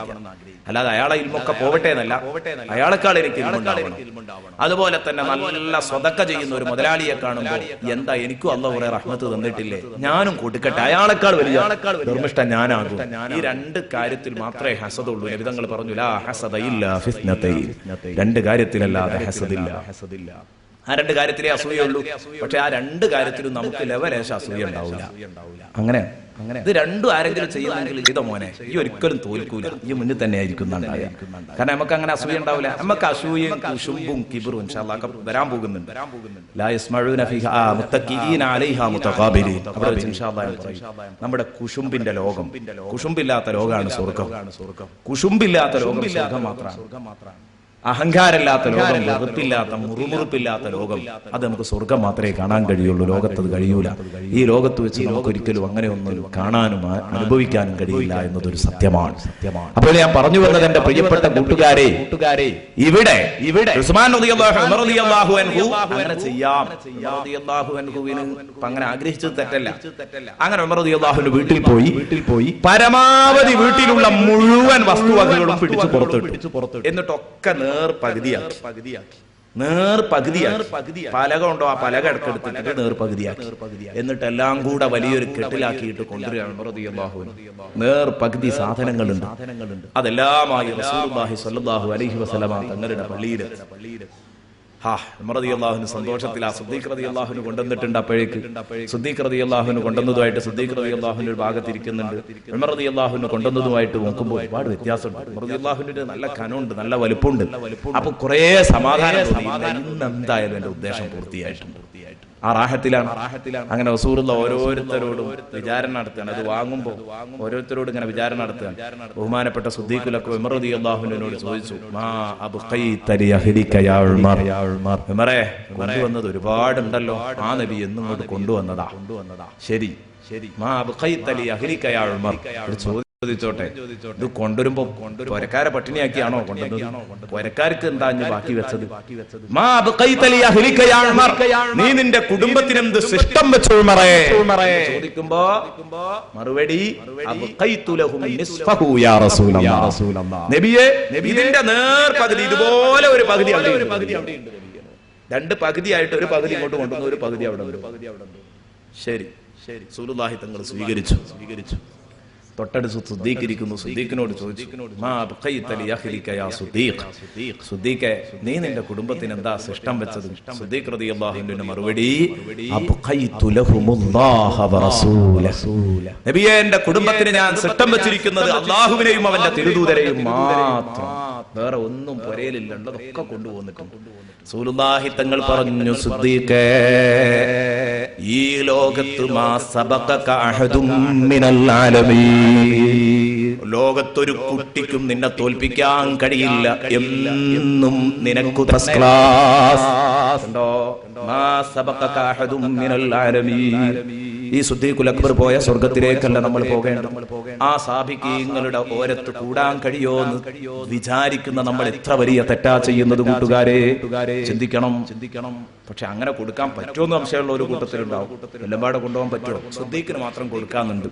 അല്ലാതെ അയാളെ ഇൽമൊക്കെ പോവട്ടെ എന്നല്ല, അയാളെക്കാൾ എനിക്ക് ഇൽമുണ്ടാവണം. അതുപോലെ തന്നെ നല്ല സ്വതക്ക ചെയ്യുന്ന ഒരു മുതലാളിയെ കാണുമ്പോൾ എന്താ എനിക്കും അല്ലാഹു കുറെ റഹ്മത്ത് തന്നിട്ടില്ലേ, ഞാനും കൊടുക്കട്ടെ, അയാളെക്കാൾ വലിയ ധർമ്മിഷ്ഠൻ ഞാനാകും. ഈ 2 കാര്യത്തിൽ മാത്രമേ ഹസദുള്ളൂ. നബിതങ്ങൾ പറഞ്ഞു ലാ ഹസദ ഇല്ലാ ഫിത്നതൈൻ, 2 കാര്യത്തിലല്ലാതെ ഹസദില്ല. ആ 2 കാര്യത്തിലേ അസൂയുള്ളൂ. പക്ഷെ ആ 2 കാര്യത്തിലും നമുക്ക് ലെവലേശ അസൂയ ഉണ്ടാവില്ല. അങ്ങനെ ഇത് 2 ആരെങ്കിലും ചെയ്യുന്നെങ്കിൽ ചെയ്ത മോനെ ഈ ഒരിക്കലും തോൽക്കൂല, ഈ മുന്നിൽ തന്നെ ആയിരിക്കും. കാരണം നമുക്ക് അങ്ങനെ അസൂയ ഉണ്ടാവില്ല. നമുക്ക് അസൂയയും കുശുമ്പും കിബറും ഇൻഷാല്ലാഹ് വരാൻ പോകുന്നുണ്ട്. ലാ യസ്മഊന ഫീഹാ മുത്തഖീന അലൈഹാ മുതഖാബിലീൻ. അവിടെ വെച്ച് ഇൻഷാല്ലാഹ് നമ്മുടെ കുശുമ്പിന്റെ ലോകം, കുശുമ്പില്ലാത്ത ലോകമാണ് സ്വർഗ്ഗം. കുശുമ്പില്ലാത്ത ലോകം സ്വർഗ്ഗം മാത്രമാണ്. അഹങ്കാരമില്ലാത്ത ലോകം, വെറുപ്പില്ലാത്ത മുറുമുറുപ്പില്ലാത്ത ലോകം, അത് നമുക്ക് സ്വർഗം മാത്രമേ കാണാൻ കഴിയുള്ളൂ. ലോകത്തത് കഴിയൂല. ഈ ലോകത്ത് വെച്ച് നമുക്കൊരിക്കലും അങ്ങനെ ഒന്നും കാണാനും അനുഭവിക്കാനും കഴിയില്ല എന്നതൊരു സത്യമാണ്. അപ്പോൾ ഞാൻ പറഞ്ഞു വന്നത് എന്റെ പ്രിയപ്പെട്ട കൂട്ടുകാരെ, ഇവിടെ ഉസ്മാൻ റളിയല്ലാഹു ഉമർ റളിയല്ലാഹു അൻഹു അങ്ങനെ ചെയ്യാം. റളിയല്ലാഹു അൻഹുവിന് അങ്ങനെ ആഗ്രഹിച്ചത് തെറ്റല്ല. അങ്ങനെ ഉമർ റളിയല്ലാഹു അൻഹു വീട്ടിൽ പോയി പരമാവധി വീട്ടിലുള്ള മുഴുവൻ വസ്തുവകകളും പിടിച്ചു പുറത്തിട്ടു. എന്നിട്ടൊക്കെ നേർപകുതിയാക്കി. പലക ഉണ്ടോ ആ പലക എടുത്തെടുത്തിട്ട് നേർപകുതിയാക്കി. എന്നിട്ട് എല്ലാം കൂടെ വലിയൊരു കെട്ടിലാക്കിയിട്ട് കൊണ്ടുവരികയാണ്. നേർപകുതി സാധനങ്ങളുണ്ട്. അതെല്ലാമായി റസൂലുള്ളാഹി സ്വല്ലല്ലാഹു അലൈഹി വസല്ലമ തങ്ങളുടെ പള്ളിയിൽ ഉമർ റളിയല്ലാഹു സന്തോഷത്തിൽ ആ സിദ്ദീഖ് റളിയല്ലാഹു കൊണ്ടുവന്നിട്ടുണ്ട്. അപ്പോഴേക്ക് സിദ്ദീഖ് റളിയല്ലാഹു കൊണ്ടുവന്നതുമായിട്ട് സിദ്ദീഖ് റളിയല്ലാഹു ഒരു ഭാഗത്തിരിക്കുന്നുണ്ട്. ഉമർ റളിയല്ലാഹു കൊണ്ടുവന്നതുമായിട്ട് നോക്കുമ്പോൾ ഒരുപാട് വ്യത്യാസമുണ്ട്. ഉമർ റളിയല്ലാഹുവിന്റെ നല്ല കനമുണ്ട്, നല്ല വലുപ്പമുണ്ട്. അപ്പൊ കുറെ സമാധാനം തോന്നി. ഇന്ന് എന്തായാലും എന്റെ ഉദ്ദേശം പൂർത്തിയായിട്ടുണ്ട്. ആ റാഹത്തിലാണ്. അങ്ങനെ റസൂലുള്ളാഹി ഓരോരുത്തരോടും വിചാരണ നടത്തുകയാണ്. അത് വാങ്ങുമ്പോൾ ഓരോരുത്തരോടും ഇങ്ങനെ വിചാരണ നടത്തുകയാണ്. ബഹുമാനപ്പെട്ട സിദ്ദീഖുൽ അക്ബർ ഉമർ റളിയല്ലാഹു അൻഹുവിനോട് ചോദിച്ചു, മാ അബ്ഖൈത ലി അഹ്ലിക യാ ഉമർ. ഉമറേ, കൊണ്ടുവന്നത് ഒരുപാടുണ്ടല്ലോ, ആ നബി എന്നും കൊണ്ട് കൊണ്ടുവന്നതാ. ശരി, മാ അബ്ഖൈത ലി അഹ്ലിക യാ ഉമർ. ചോദിച്ചോട്ടെ, ഇത് കൊണ്ടുവരുമ്പോ പൊരക്കാരെ പട്ടിണിയാക്കിയാണോ കൊണ്ടുവന്നത്? പൊരക്കാർക്ക് എന്താ ബാക്കി വെച്ചത്? നീ നിന്റെ കുടുംബത്തിനെന്ത് ശിഷ്ടം വെച്ചു ചോദിക്കുമ്പോ മറുപടി നബിയെ, ഇതിന്റെ നേർപകുതി ഇതുപോലെ ഒരു പകുതി അവിടെ, 2 പകുതിയായിട്ട് ഒരു പകുതി ഇങ്ങോട്ട് കൊണ്ടുവന്നു, ഒരു പകുതി അവിടെ. ശരി, റസൂലുള്ളാഹി തങ്ങൾ സ്വീകരിച്ചു. തൊട്ടടുത്ത് സിദ്ദീഖ് ഇരിക്കുന്നു. സിദ്ദീഖിനോട് ചോദിച്ചു, മാ ബഖൈത ലി അഖ്ലിക യാ സിദ്ദീഖ്, സിദ്ദീഖേ നീ നിന്റെ കുടുംബത്തിന് എന്താ ശിഷ്ടം വെച്ചത്? സിദ്ദീഖ് റളിയല്ലാഹു അൻഹുവിന്റെ മറുപടി, അബ്ഖൈതു ലഹുമുല്ലാഹ വറസൂലഹു, നബിയേ എന്റെ കുടുംബത്തിന് ഞാൻ ശിഷ്ടം വെച്ചിരിക്കുന്നത് അല്ലാഹുവിനെയും അവന്റെ തിരുദൂതരെയും മാത്രം, വേറെ ഒന്നും പൊരയിലില്ല, ഉള്ളതൊക്കെ കൊണ്ടുപോന്നിട്ടുണ്ട്. റസൂലുള്ളാഹി തങ്ങൾ പറഞ്ഞു, സിദ്ദീഖേ ഈ ലോകത്ത് മാ സബഖക അഹദും മിനൽ ആലമീൻ, ലോകത്തൊരു കുട്ടിക്കും നിന്നെ തോൽപ്പിക്കാൻ കഴിയില്ല, എന്നും നിനക്ക് ഫസ്റ്റ് ക്ലാസ്. മാ സബഖക അഹദും മിനൽ ആലമീൻ. ഈ സിദ്ദീഖുൽ അക്ബർ പോയ സ്വർഗത്തിലേക്കല്ല നമ്മൾ പോകേണ്ടത്. ആ സാബിഖീങ്ങളുടെ ഓരത്ത് കൂടാൻ കഴിയോ എന്ന് വിചാരിക്കുന്ന നമ്മൾ എത്ര വലിയ തെറ്റാ ചെയ്യുന്നത് കൂട്ടുകാരെ, ചിന്തിക്കണം. പക്ഷെ അങ്ങനെ കൊടുക്കാൻ പറ്റുമെന്ന് സംശയമുള്ള ഒരു കൂട്ടത്തിലുണ്ടാവും. എല്ലാം പാടെ കൊണ്ടുപോകാൻ പറ്റുമോ? സിദ്ദീഖിന് മാത്രം കൊടുക്കാന്നുണ്ട്,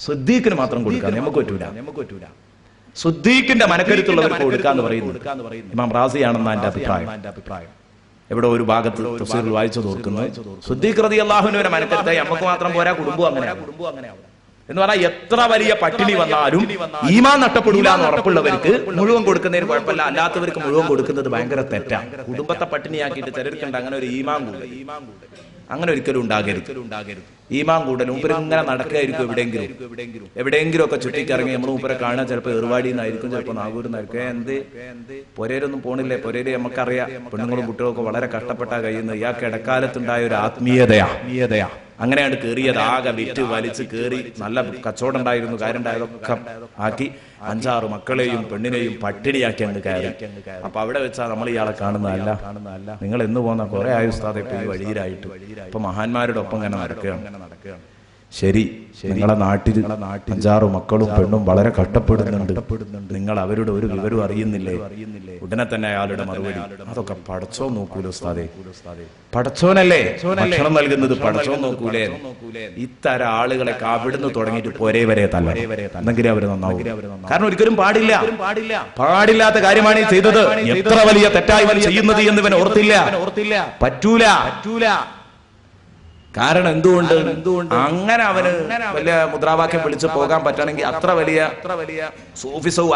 സിദ്ദീഖിന് മാത്രം കൊടുക്കാൻ നമുക്ക് പറ്റൂല. സിദ്ദീഖിന്റെ മനക്കരുത്തുള്ളവർക്ക് കൊടുക്കാന്ന് പറയുന്നു ഇമാം റാസിയാണെന്ന എന്റെ അഭിപ്രായം. എവിടെ ഒരു ഭാഗത്ത് തഫ്സീറിൽ വായിച്ചു തോർക്കുന്നത്, സിദ്ദീഖ് റളിയല്ലാഹുവിന്റെ മനക്കരുത്തായി നമുക്ക് മാത്രം പോരാ, കുടുംബം അങ്ങനെയാണ് എന്ന് പറഞ്ഞാൽ എത്ര വലിയ പട്ടിണി വന്നാലും ഈമാൻ നഷ്ടപ്പെടൂല എന്ന് ഉറപ്പുള്ളവർക്ക് മുഴുവൻ കൊടുക്കുന്നതിന് കുഴപ്പമില്ല, അല്ലാത്തവർക്ക് മുഴുവൻ കൊടുക്കുന്നത് ഭയങ്കര തെറ്റാണ്. കുടുംബത്തെ പട്ടിണിയാക്കിയിട്ട് ചിലർക്കുണ്ട് അങ്ങനെ ഒരു ഈമാൻ കൂടൽ. അങ്ങനെ ഒരിക്കലും ഉണ്ടാകരുത്. ഈമാൻ കൂടൽ മൂപ്പര് ഇങ്ങനെ നടക്കുകയായിരിക്കും, എവിടെയെങ്കിലും ഒക്കെ ചുറ്റിക്കിറങ്ങി നമ്മൾ മൂപ്പരെ കാണാൻ ചിലപ്പോൾ ഏർവാടിയിൽ നിന്നായിരിക്കും, ചിലപ്പോൾ നാഗൂരിൽ നിന്നായിരിക്കും. എന്ത് പൊരയിലൊന്നും പോണില്ലേ? പൊരയില് നമുക്കറിയാം പെണ്ണുങ്ങളും കുട്ടികളൊക്കെ വളരെ കഷ്ടപ്പെട്ടാ കഴിയുന്നത്. ഇയാൾക്ക് ഇടക്കാലത്തുണ്ടായ ഒരു ആത്മീയതയാ അങ്ങനെയാണ് കേറിയത്. ആകെ വിറ്റ് വലിച്ച് കേറി നല്ല കച്ചവടം ഉണ്ടായിരുന്നു, കാര്യം ഉണ്ടായതൊക്കെ ആക്കി 5-6 മക്കളെയും പെണ്ണിനെയും പട്ടിണിയാക്കി അങ്ങ് കയറി. അപ്പൊ അവിടെ വെച്ചാ നമ്മൾ ഇയാളെ കാണുന്നതല്ല. നിങ്ങൾ എന്ന് പോകുന്ന കുറെ ആയ ഉസ്താദെ ഇപ്പൊ ഈ വഴിയിലായിട്ട് ഇപ്പൊ മഹാന്മാരുടെ ഒപ്പം ഇങ്ങനെ നടക്കുകയാണ്. ശരി, നിങ്ങളെ നാട്ടിൽ 5-6 മക്കളും പെണ്ണും വളരെ കഷ്ടപ്പെടുന്നുണ്ട്, നിങ്ങൾ അവരുടെ ഒരു വിവരം അറിയുന്നില്ലേ? ഉടനെ തന്നെ അയാളുടെ മറുപടി, അതൊക്കെ പടച്ചോൻ നോക്കൂലോ ഉസ്താദേ, പടച്ചോനല്ലേ ഭക്ഷണം നൽകുന്നത്, പടച്ചോൻ നോക്കൂലേ? ഇത്തരം ആളുകളെ അവിടുന്ന് തുടങ്ങിയിട്ട് പോരേ വരെ തല്ല, എന്നെങ്കിലും അവര് നന്നാവും. കാരണം ഒരിക്കലും പാടില്ലാത്ത കാര്യമാണ് ഈ ചെയ്തത്. എത്ര വലിയ തെറ്റായി ഇവൻ ചെയ്യുന്നത് എന്ന് ഇവൻ ഓർത്തില്ല, പറ്റൂല. കാരണം എന്തുകൊണ്ട് അങ്ങനെ അവന് വലിയ മുദ്രാവാക്യം വിളിച്ച് പോകാൻ പറ്റണമെങ്കിൽ, അത്ര വലിയ സൂഫിസവും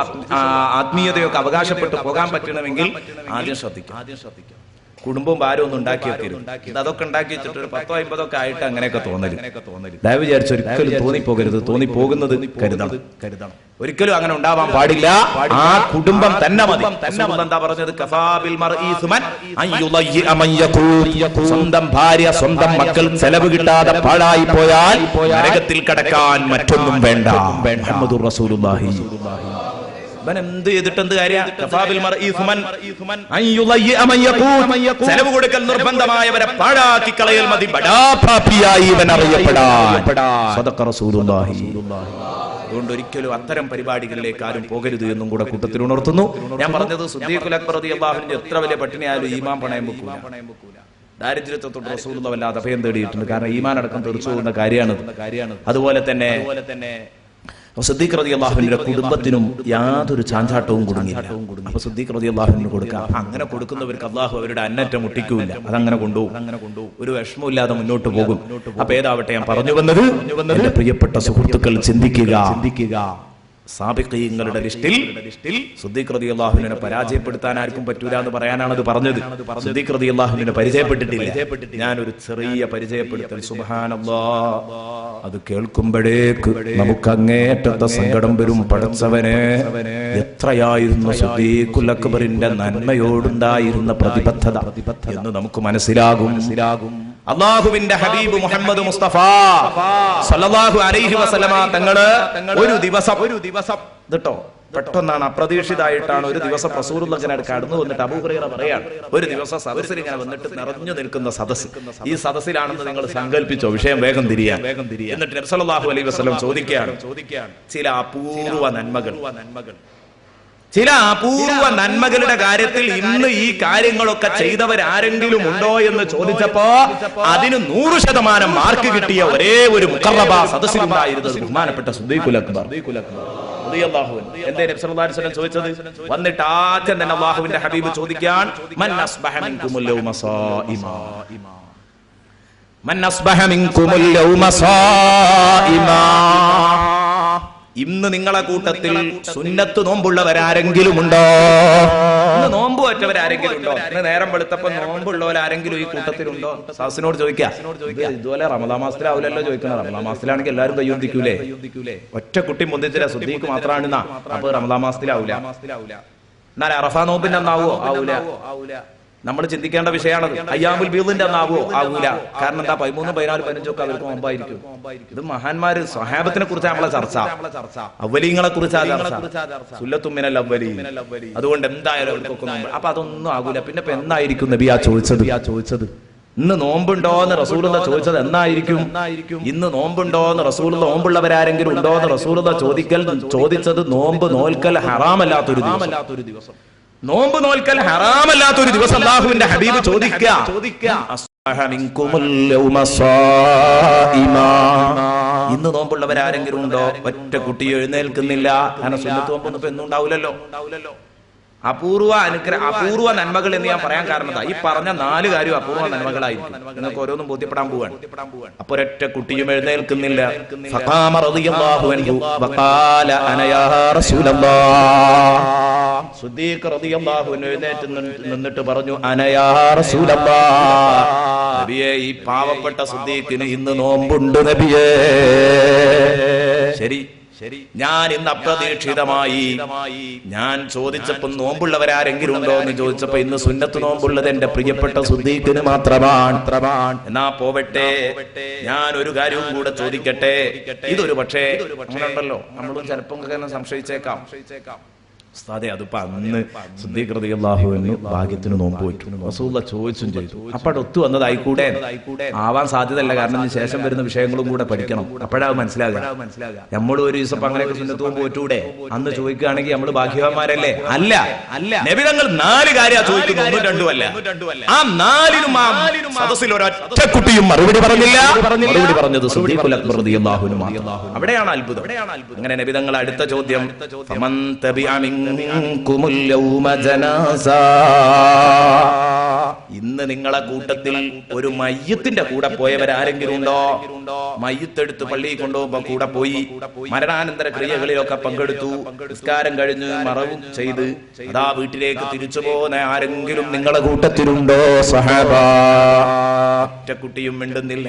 ആത്മീയതയൊക്കെ അവകാശപ്പെട്ട് പോകാൻ പറ്റണമെങ്കിൽ ആദ്യം ശ്രദ്ധിക്കും. കുടുംബവും ഭാരവും ഒന്നും ഉണ്ടാക്കി വെക്കരുത്. അതൊക്കെ ഉണ്ടാക്കി വെച്ചിട്ട് ഒരു 10-50 ഒക്കെ ആയിട്ട് അങ്ങനെയൊക്കെ തോന്നരുത്. ദയവ് വിചാരിച്ച് ഒരിക്കലും തോന്നിപ്പോകരുത്. തോന്നിപ്പോകുന്നത് കരുതണം. ഒരിക്കലും അങ്ങനെ ഉണ്ടാവാൻ പാടില്ല. ആ കുടുംബം തന്നെ മതി. എന്താ പറഞ്ഞത്? സ്വന്തം ഭാര്യ, സ്വന്തം മക്കൾ ചെലവ് കിട്ടാതെ പാഴായി പോയാൽ നരകത്തിൽ കടക്കാൻ മറ്റൊന്നും വേണ്ട. മുഹമ്മദുർ റസൂലുള്ളാഹി. എന്ത് ചെയ്തിട്ട് എന്ത് കാര്യം? ചെലവ് കൊടുക്കൽ നിർബന്ധമായവരെ പാഴാക്കി കളയൽ മതി. അതുകൊണ്ട് ഒരിക്കലും അത്തരം പരിപാടികളിലേക്ക് ആരും പോകരുത് എന്നും കൂടെ കൂട്ടത്തിൽ ഉണർത്തുന്നു. ഞാൻ പറഞ്ഞത് സിദ്ദീഖുൽ അക്ബർ റളിയല്ലാഹു അൻഹു എത്ര വലിയ പട്ടിണിയായാലും ഈമാൻ പണയം വെക്കൂല. ദാരിദ്ര്യത്തോട് റസൂലുള്ളാഹി വല്ലാതെ അഭയം തേടിയിട്ടുണ്ട്. കാരണം ഈമാൻ അടക്കം തെറിച്ചു പോകുന്ന കാര്യമാണ്. അതുപോലെ തന്നെ സിദ്ദീഖ് റളിയല്ലാഹു അൻഹുവിന്റെ കുടുംബത്തിനും യാതൊരു ചാഞ്ചാട്ടവും കുടുങ്ങിയില്ല. അപ്പൊ സിദ്ദീഖ് റളിയല്ലാഹു അൻഹു കൊടുക്കാം. അങ്ങനെ കൊടുക്കുന്നവർക്ക് അള്ളാഹു അവരുടെ അന്നറ്റം മുട്ടിക്കൂല. അതങ്ങനെ കൊണ്ടുപോകും, ഒരു വിഷമമില്ലാതെ മുന്നോട്ട് പോകും. അപ്പൊ ഏതാവട്ടെ, ഞാൻ പറഞ്ഞു വന്നത്, എന്റെ പ്രിയപ്പെട്ട സുഹൃത്തുക്കൾ ചിന്തിക്കുക. സാബിഖീങ്ങളുടെ ലിസ്റ്റിൽ സിദ്ദീഖ് റളിയല്ലാഹു അൻഹുവിനെ പരാജയപ്പെടുത്താൻ ആർക്കും പറ്റൂല എന്ന് പറയാനാണ് അത് പറഞ്ഞത്. സിദ്ദീഖ് റളിയല്ലാഹു അൻഹുവിനെ പരിചയപ്പെട്ടിട്ടില്ല. ഞാനൊരു ചെറിയ പരിചയപ്പെടുത്തൽ, സുബ്ഹാനല്ലാഹ്, അത് കേൾക്കുമ്പോഴേക്ക് നമുക്ക് അങ്ങേറ്റത്തെ സങ്കടം വരും. പടച്ചവനെ, എത്രയായിരുന്നു സിദ്ദീഖുൽ അക്ബറിന്റെ നന്മയോടുണ്ടായിരുന്ന പ്രതിബദ്ധത എന്ന് നമുക്ക് മനസ്സിലാകും. അല്ലാഹുവിന്റെ ഹബീബ് മുഹമ്മദ് മുസ്തഫ സല്ലല്ലാഹു അലൈഹി വസല്ലമ തങ്ങള് ഒരു ദിവസം കേട്ടോ, പെട്ടെന്നാണ്, അപ്രതീക്ഷിതമായിട്ടാണ് ഒരു ദിവസം റസൂലുള്ളാഹിയുടെ കടന്നു വന്നിട്ട് അബൂ ഹുറൈറ പറയാണ്, ഒരു ദിവസം സദസ്സിൽ ഇങ്ങനെ വന്നിട്ട് നിറഞ്ഞു നിൽക്കുന്ന സദസ്സ്, ഈ സദസ്സിലാണെന്ന് നിങ്ങൾ സങ്കല്പിച്ചോ, വിഷയം വേഗം തിരിയാൻ. എന്നിട്ട് നബി സല്ലല്ലാഹു അലൈഹി വസല്ലം ചോദിക്കുകയാണ്, ചില അപൂർവ നന്മകളുടെ കാര്യത്തിൽ ഇന്ന് ഈ കാര്യങ്ങളൊക്കെ ചെയ്തവരാരെങ്കിലും ഉണ്ടോ എന്ന് ചോദിച്ചപ്പോ അതിന് 100% മാർക്ക് കിട്ടിയ ഒരേ ഒരു മുഖറബ സദസ്സിലുണ്ടായിരുന്നത് ബഹുമാനപ്പെട്ട സിദ്ദീഖുൽ അക്ബർ റളിയല്ലാഹു അൻഹു. എന്തേ നബി സല്ലല്ലാഹു അലൈഹി വസല്ലം ചോദിച്ചത്? വന്നിട്ട് ആദ്യം തന്നെ അല്ലാഹുവിന്റെ ഹബീബ് ചോദിക്കാൻ, മൻ അസ്ബഹ മിൻകുമുൽ യൗമ സായിമാ, മൻ അസ്ബഹ മിൻകുമുൽ യൗമ സായിമാ, ഇന്ന് നിങ്ങളെ കൂട്ടത്തിൽ സുന്നത്ത് നോമ്പുള്ളവരാരെങ്കിലും ഉണ്ടോ? ഇന്ന് നോമ്പ് പറ്റവരാരെങ്കിലും ഉണ്ടോ? ഇന്ന് നേരം വെളുത്തപ്പോ നോമ്പുള്ളവരാരെങ്കിലും ഈ കൂട്ടത്തിലുണ്ടോ? സാസിനോട് ചോദിക്കാം. ഇതുപോലെ റമദാൻ മാസത്തിലാവില്ലല്ലോ ചോദിക്കണം. റമദാൻ മാസത്തിലാണെങ്കിൽ എല്ലാവരും കയ്യൊന്തിക്കൂലേ? ഒറ്റ കുട്ടി മുന്തിച്ചില്ല, സുദ്ദീഖ് മാത്രമാണ്. അപ്പൊ റമദാൻ മാസത്തിലാവൂല. എന്നാൽ അറഫാ നോമ്പിന്റെ അന്നാവോ? ആവൂല. നമ്മൾ ചിന്തിക്കേണ്ട വിഷയമാണത്. അയ്യാമുൽ ബീദിന്റെ അന്നാവോ? ആവൂല. കാരണം എന്താ? 13, 14, 15 ഒക്കെ അവർക്ക് നോമ്പായിരിക്കും. ഇത് മഹാന്മാര് സ്വഹാബത്തിനെ കുറിച്ച് നമ്മളെ ചർച്ച, അവലീങ്ങളെ കുറിച്ചാ ചർച്ച, സുല്ലത്തും മിനൽ അവ്വലീൻ. അതുകൊണ്ട് എന്തായാലും അവർക്കൊക്കെ നോമ്പ്. അപ്പൊ അതൊന്നും ആകൂല. പിന്നെ ഇപ്പൊ എന്നായിരിക്കും നബിയാ ചോദിച്ചത്? ഇന്ന് നോമ്പുണ്ടോന്ന് റസൂലുള്ള ചോദിച്ചത് എന്നായിരിക്കും? ഇന്ന് നോമ്പുണ്ടോന്ന് റസൂലുള്ള, നോമ്പുള്ളവരാരെങ്കിലും ഉണ്ടോന്ന് റസൂലുള്ള ചോദിച്ചത് നോമ്പ് നോൽക്കൽ ഹറാമല്ലാത്തൊരു ദിവസം. നോമ്പ് നോൽക്കൽ ഹറാമല്ലാത്തൊരു ദിവസം അല്ലാഹുവിന്റെ ഹബീബ് ചോദിക്കുക, ഇന്ന് നോമ്പുള്ളവരാരെങ്കിലും ഉണ്ടോ? ഒറ്റ കുട്ടി എഴുന്നേൽക്കുന്നില്ല. കാരണം സുന്നത്ത് നോമ്പൊന്നും ഇപ്പൊ എന്നും ഉണ്ടാവില്ലല്ലോ. അപൂർവ നന്മകൾ എന്ന് ഞാൻ പറയാൻ കാരണം ഈ പറഞ്ഞ 4 കാര്യം അപൂർവ നന്മകളായിരിക്കും. നിങ്ങൾക്ക് ഓരോന്നും ബോധ്യപ്പെടാൻ പോവാണ്. അപ്പൊ ഒരൊറ്റ കുട്ടിയും എഴുന്നേൽക്കുന്നില്ല. ഫഖാമ റളിയല്ലാഹു അൻഹു വഖാല അന യാ റസൂലല്ലാഹ്. സുദ്ദീഖ് റളിയല്ലാഹു അൻഹു എഴുന്നേറ്റ് നിന്നിട്ട് പറഞ്ഞു, അന യാ റസൂലല്ലാഹ്, നബിയേ ഈ പാവപ്പെട്ട സുദ്ദീഖിന് ഇന്ന് നോമ്പുണ്ട് നബിയേ. ശരി, ഞാൻ ഇന്ന് അപ്രതീക്ഷിതമായി ഞാൻ ചോദിച്ചപ്പോ നോമ്പുള്ളവരാരെങ്കിലും ഉണ്ടോ എന്ന് ചോദിച്ചപ്പോ ഇന്ന് സുന്നത്ത് നോമ്പുള്ളത് എന്റെ പ്രിയപ്പെട്ട സുദ്ദീഖിന് മാത്രമാണ്. എന്നാ പോവട്ടെ, ഞാൻ ഒരു കാര്യവും കൂടെ ചോദിക്കട്ടെ. ഇതൊരു പക്ഷേ അങ്ങനെ ഉണ്ടല്ലോ, നമ്മളും ചിലപ്പോൾ സംശയിച്ചേക്കാം. ഉസ്താദേ അതിപ്പോ അന്ന് സുദ്ദീഖ് റളിയല്ലാഹു അൻഹു ഭാഗ്യത്തിന് നോമ്പ് പോയിട്ടു, റസൂലുള്ളാഹി ചോദിച്ചും ചെയ്തു. അപ്പോൾ ഒത്തു വന്നതായിക്കൂടെ? ആവാൻ സാധ്യതയല്ല. കാരണം ഇതിന് ശേഷം വരുന്ന വിഷയങ്ങളും കൂടെ പഠിക്കണം. അപ്പോഴാവും മനസ്സിലാകുക. നമ്മൾ ഒരു ദിവസം അങ്ങനെയൊക്കെ സുന്നത്ത് നോമ്പ് പോറ്റൂടെ? അന്ന് ചോദിക്കുകയാണെങ്കിൽ നമ്മൾ ഭാഗ്യവാന്മാരല്ലേ? അല്ല. നബി തങ്ങൾ 4 കാര്യം ചോദിക്കുന്നു, 1, 2 അല്ല. ആ 4നും ആ സദസ്സിൽ ഒരൊറ്റ കുട്ടിയും മറുപടി പറഞ്ഞില്ല. മറുപടി പറഞ്ഞത് സുദ്ദീഖുൽ അക്ബർ റളിയല്ലാഹു അൻഹു മാത്രം. അവിടെയാണ് അത്ഭുതം. അങ്ങനെ നബി തങ്ങൾ അടുത്ത ചോദ്യം, ഫമൻ തബിഅ മിൻകുമുൽ യൗമ ജനാസ, ഇന്ന് നിങ്ങളെ കൂട്ടത്തിൽ ഒരു മയ്യത്തിന്റെ കൂടെ പോയവരാരെങ്കിലും ഉണ്ടോ? മയ്യത്തെടുത്ത് പള്ളിയിൽ കൊണ്ടുപോകുമ്പോ കൂടെ പോയി, മരണാനന്തര ക്രിയകളിലൊക്കെ പങ്കെടുത്തു, നിസ്കാരം കഴിഞ്ഞ് മറവും ചെയ്ത് അതാ വീട്ടിലേക്ക് തിരിച്ചു പോകുന്ന ആരെങ്കിലും നിങ്ങളെ കൂട്ടത്തിലുണ്ടോ? സഹാബ. ഒറ്റ കുട്ടിയും മിണ്ടുന്നില്ല.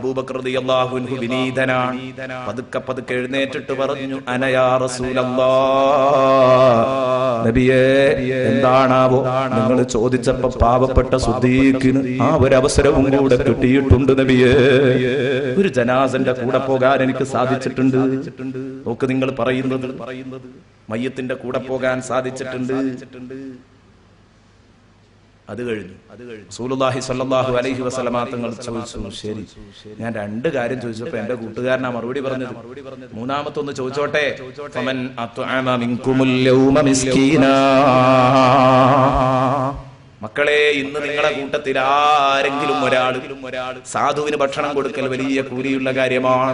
അബൂബക്കർ റളിയല്ലാഹു അൻഹു വിനീതനാണ്. പതുക്കെ എഴുന്നേറ്റിട്ട് പറഞ്ഞു, അന യാ റസൂലല്ലാഹ്, നബിയേ എന്താണാവോ നിങ്ങൾ ചോദിച്ചപ്പോ പാവപ്പെട്ട സുദ്ദീഖിന് ആ ഒരു അവസരവും കൂടെ കിട്ടിയിട്ടുണ്ട് നബിയേ. ഒരു ജനാസന്റെ കൂടെ പോകാൻ എനിക്ക് സാധിച്ചിട്ടുണ്ട്. നോക്ക് നിങ്ങൾ പറയുന്നത്, മയ്യത്തിന്റെ കൂടെ പോകാൻ സാധിച്ചിട്ടുണ്ട്. അത് കഴിഞ്ഞു റസൂലുള്ളാഹി സ്വല്ലല്ലാഹു അലൈഹി വസല്ലമ തങ്ങൾ ചോദിച്ചു, ശരി ഞാൻ 2 കാര്യം ചോദിച്ചപ്പോ എന്റെ കൂട്ടുകാരനാ മറുപടി പറഞ്ഞത്. മൂന്നാമത്തൊന്ന് ചോദിച്ചോട്ടെ, ഫമൻ അത്അമ മിൻകുമുൽ യൗമ മിസ്കീനാ, മക്കളെ ഇന്ന് നിങ്ങളെ കൂട്ടത്തിൽ ആരെങ്കിലും ഒരാൾ സാധുവിന് ഭക്ഷണം കൊടുക്കൽ വലിയ കൂലിയുള്ള കാര്യമാണ്.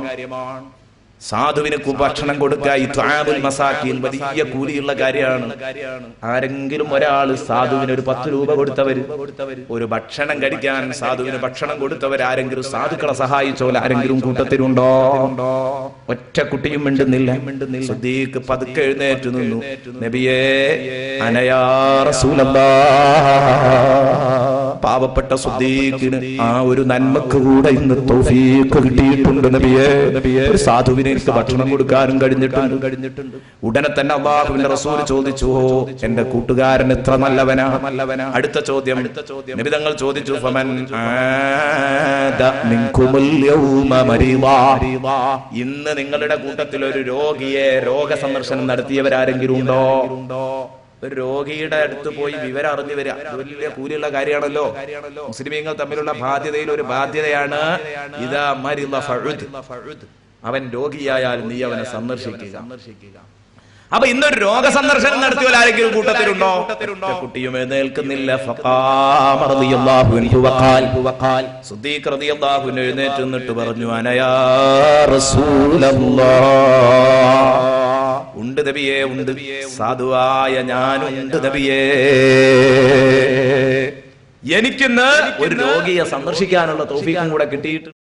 സാധുവിന് ഭക്ഷണം കൊടുക്കുക ഇത്ആമുൽ മസാകീൻ വലിയ കൂലിയുള്ള കാര്യമാണ്. ആരെങ്കിലും ഒരാൾ സാധുവിന് ഒരു 10 രൂപ കൊടുത്തവര്, ഒരു ഭക്ഷണം കഴിക്കാൻ സാധുവിന് ഭക്ഷണം കൊടുത്തവരാരെങ്കിലും, സാധുക്കളെ സഹായിച്ചോല ആരെങ്കിലും കൂട്ടത്തിലുണ്ടോ? ഒറ്റ കുട്ടിയും മിണ്ടുന്നില്ല. സുദ്ദീഖ് പതുക്കെ എഴുന്നേറ്റ് നിന്നു, നബിയേ അന യാ റസൂലല്ലാഹ്, പാവപ്പെട്ട സുദ്ദീഖിന് ആ ഒരു നന്മക്ക് കൂടെ ഇന്ന് തൗഫീഖ് കിട്ടിയിട്ടുണ്ട് നബിയേ. ഒരു സാധുവിന് എനിക്ക് ഭക്ഷണം കൊടുക്കാനും കഴിഞ്ഞിട്ടുണ്ട്. ഉടനെ തന്നെ അല്ലാഹുവിന്റെ റസൂൽ ചോദിച്ചു, എന്റെ കൂട്ടുകാരൻ എത്ര നല്ലവനാ. അടുത്ത ചോദ്യം നബി തങ്ങൾ ചോദിച്ചു, ഫമൻ ആദ മിൻകുമുൽ യൗമ മരീദാ, ഇന്ന് നിങ്ങളുടെ കൂട്ടത്തിൽ ഒരു രോഗിയെ രോഗസന്ദർശനം നടത്തിയവരാരെങ്കിലും ഉണ്ടോ? ഒരു രോഗിയുടെ അടുത്ത് പോയി വിവരം അറിഞ്ഞു വരിക വലിയ കൂലിയുള്ള കാര്യമാണല്ലോ. മുസ്ലിമീങ്ങൾ തമ്മിലുള്ള ബാധ്യതയിൽ ഒരു ബാധ്യതയാണ് ഇദാ മരിദ ഫഉദ്, അവൻ രോഗിയായാൽ നീ അവനെ സന്ദർശിക്കുക. അപ്പൊ ഇന്നൊരു രോഗസന്ദർശനം നടത്തിയവർ ആരെങ്കിലും കൂട്ടത്തിലുണ്ടോ? കുട്ടിയും എഴുന്നേൽക്കുന്നില്ല. ഫഖാമ റളിയല്ലാഹു അൻഹു വഖാൽ, സുദ്ദീഖ് റളിയല്ലാഹു അൻഹു എഴുന്നേറ്റ് നിന്നിട്ട് പറഞ്ഞു, അന യാ റസൂലല്ലാഹ്, ഉണ്ട് നബിയേ, ഉണ്ട് സാധുവായ ഞാനുണ്ട് നബിയേ. എനിക്കിന്ന് ഒരു രോഗിയെ സന്ദർശിക്കാനുള്ള തൗഫീഖും കൂടെ കിട്ടിയിട്ട്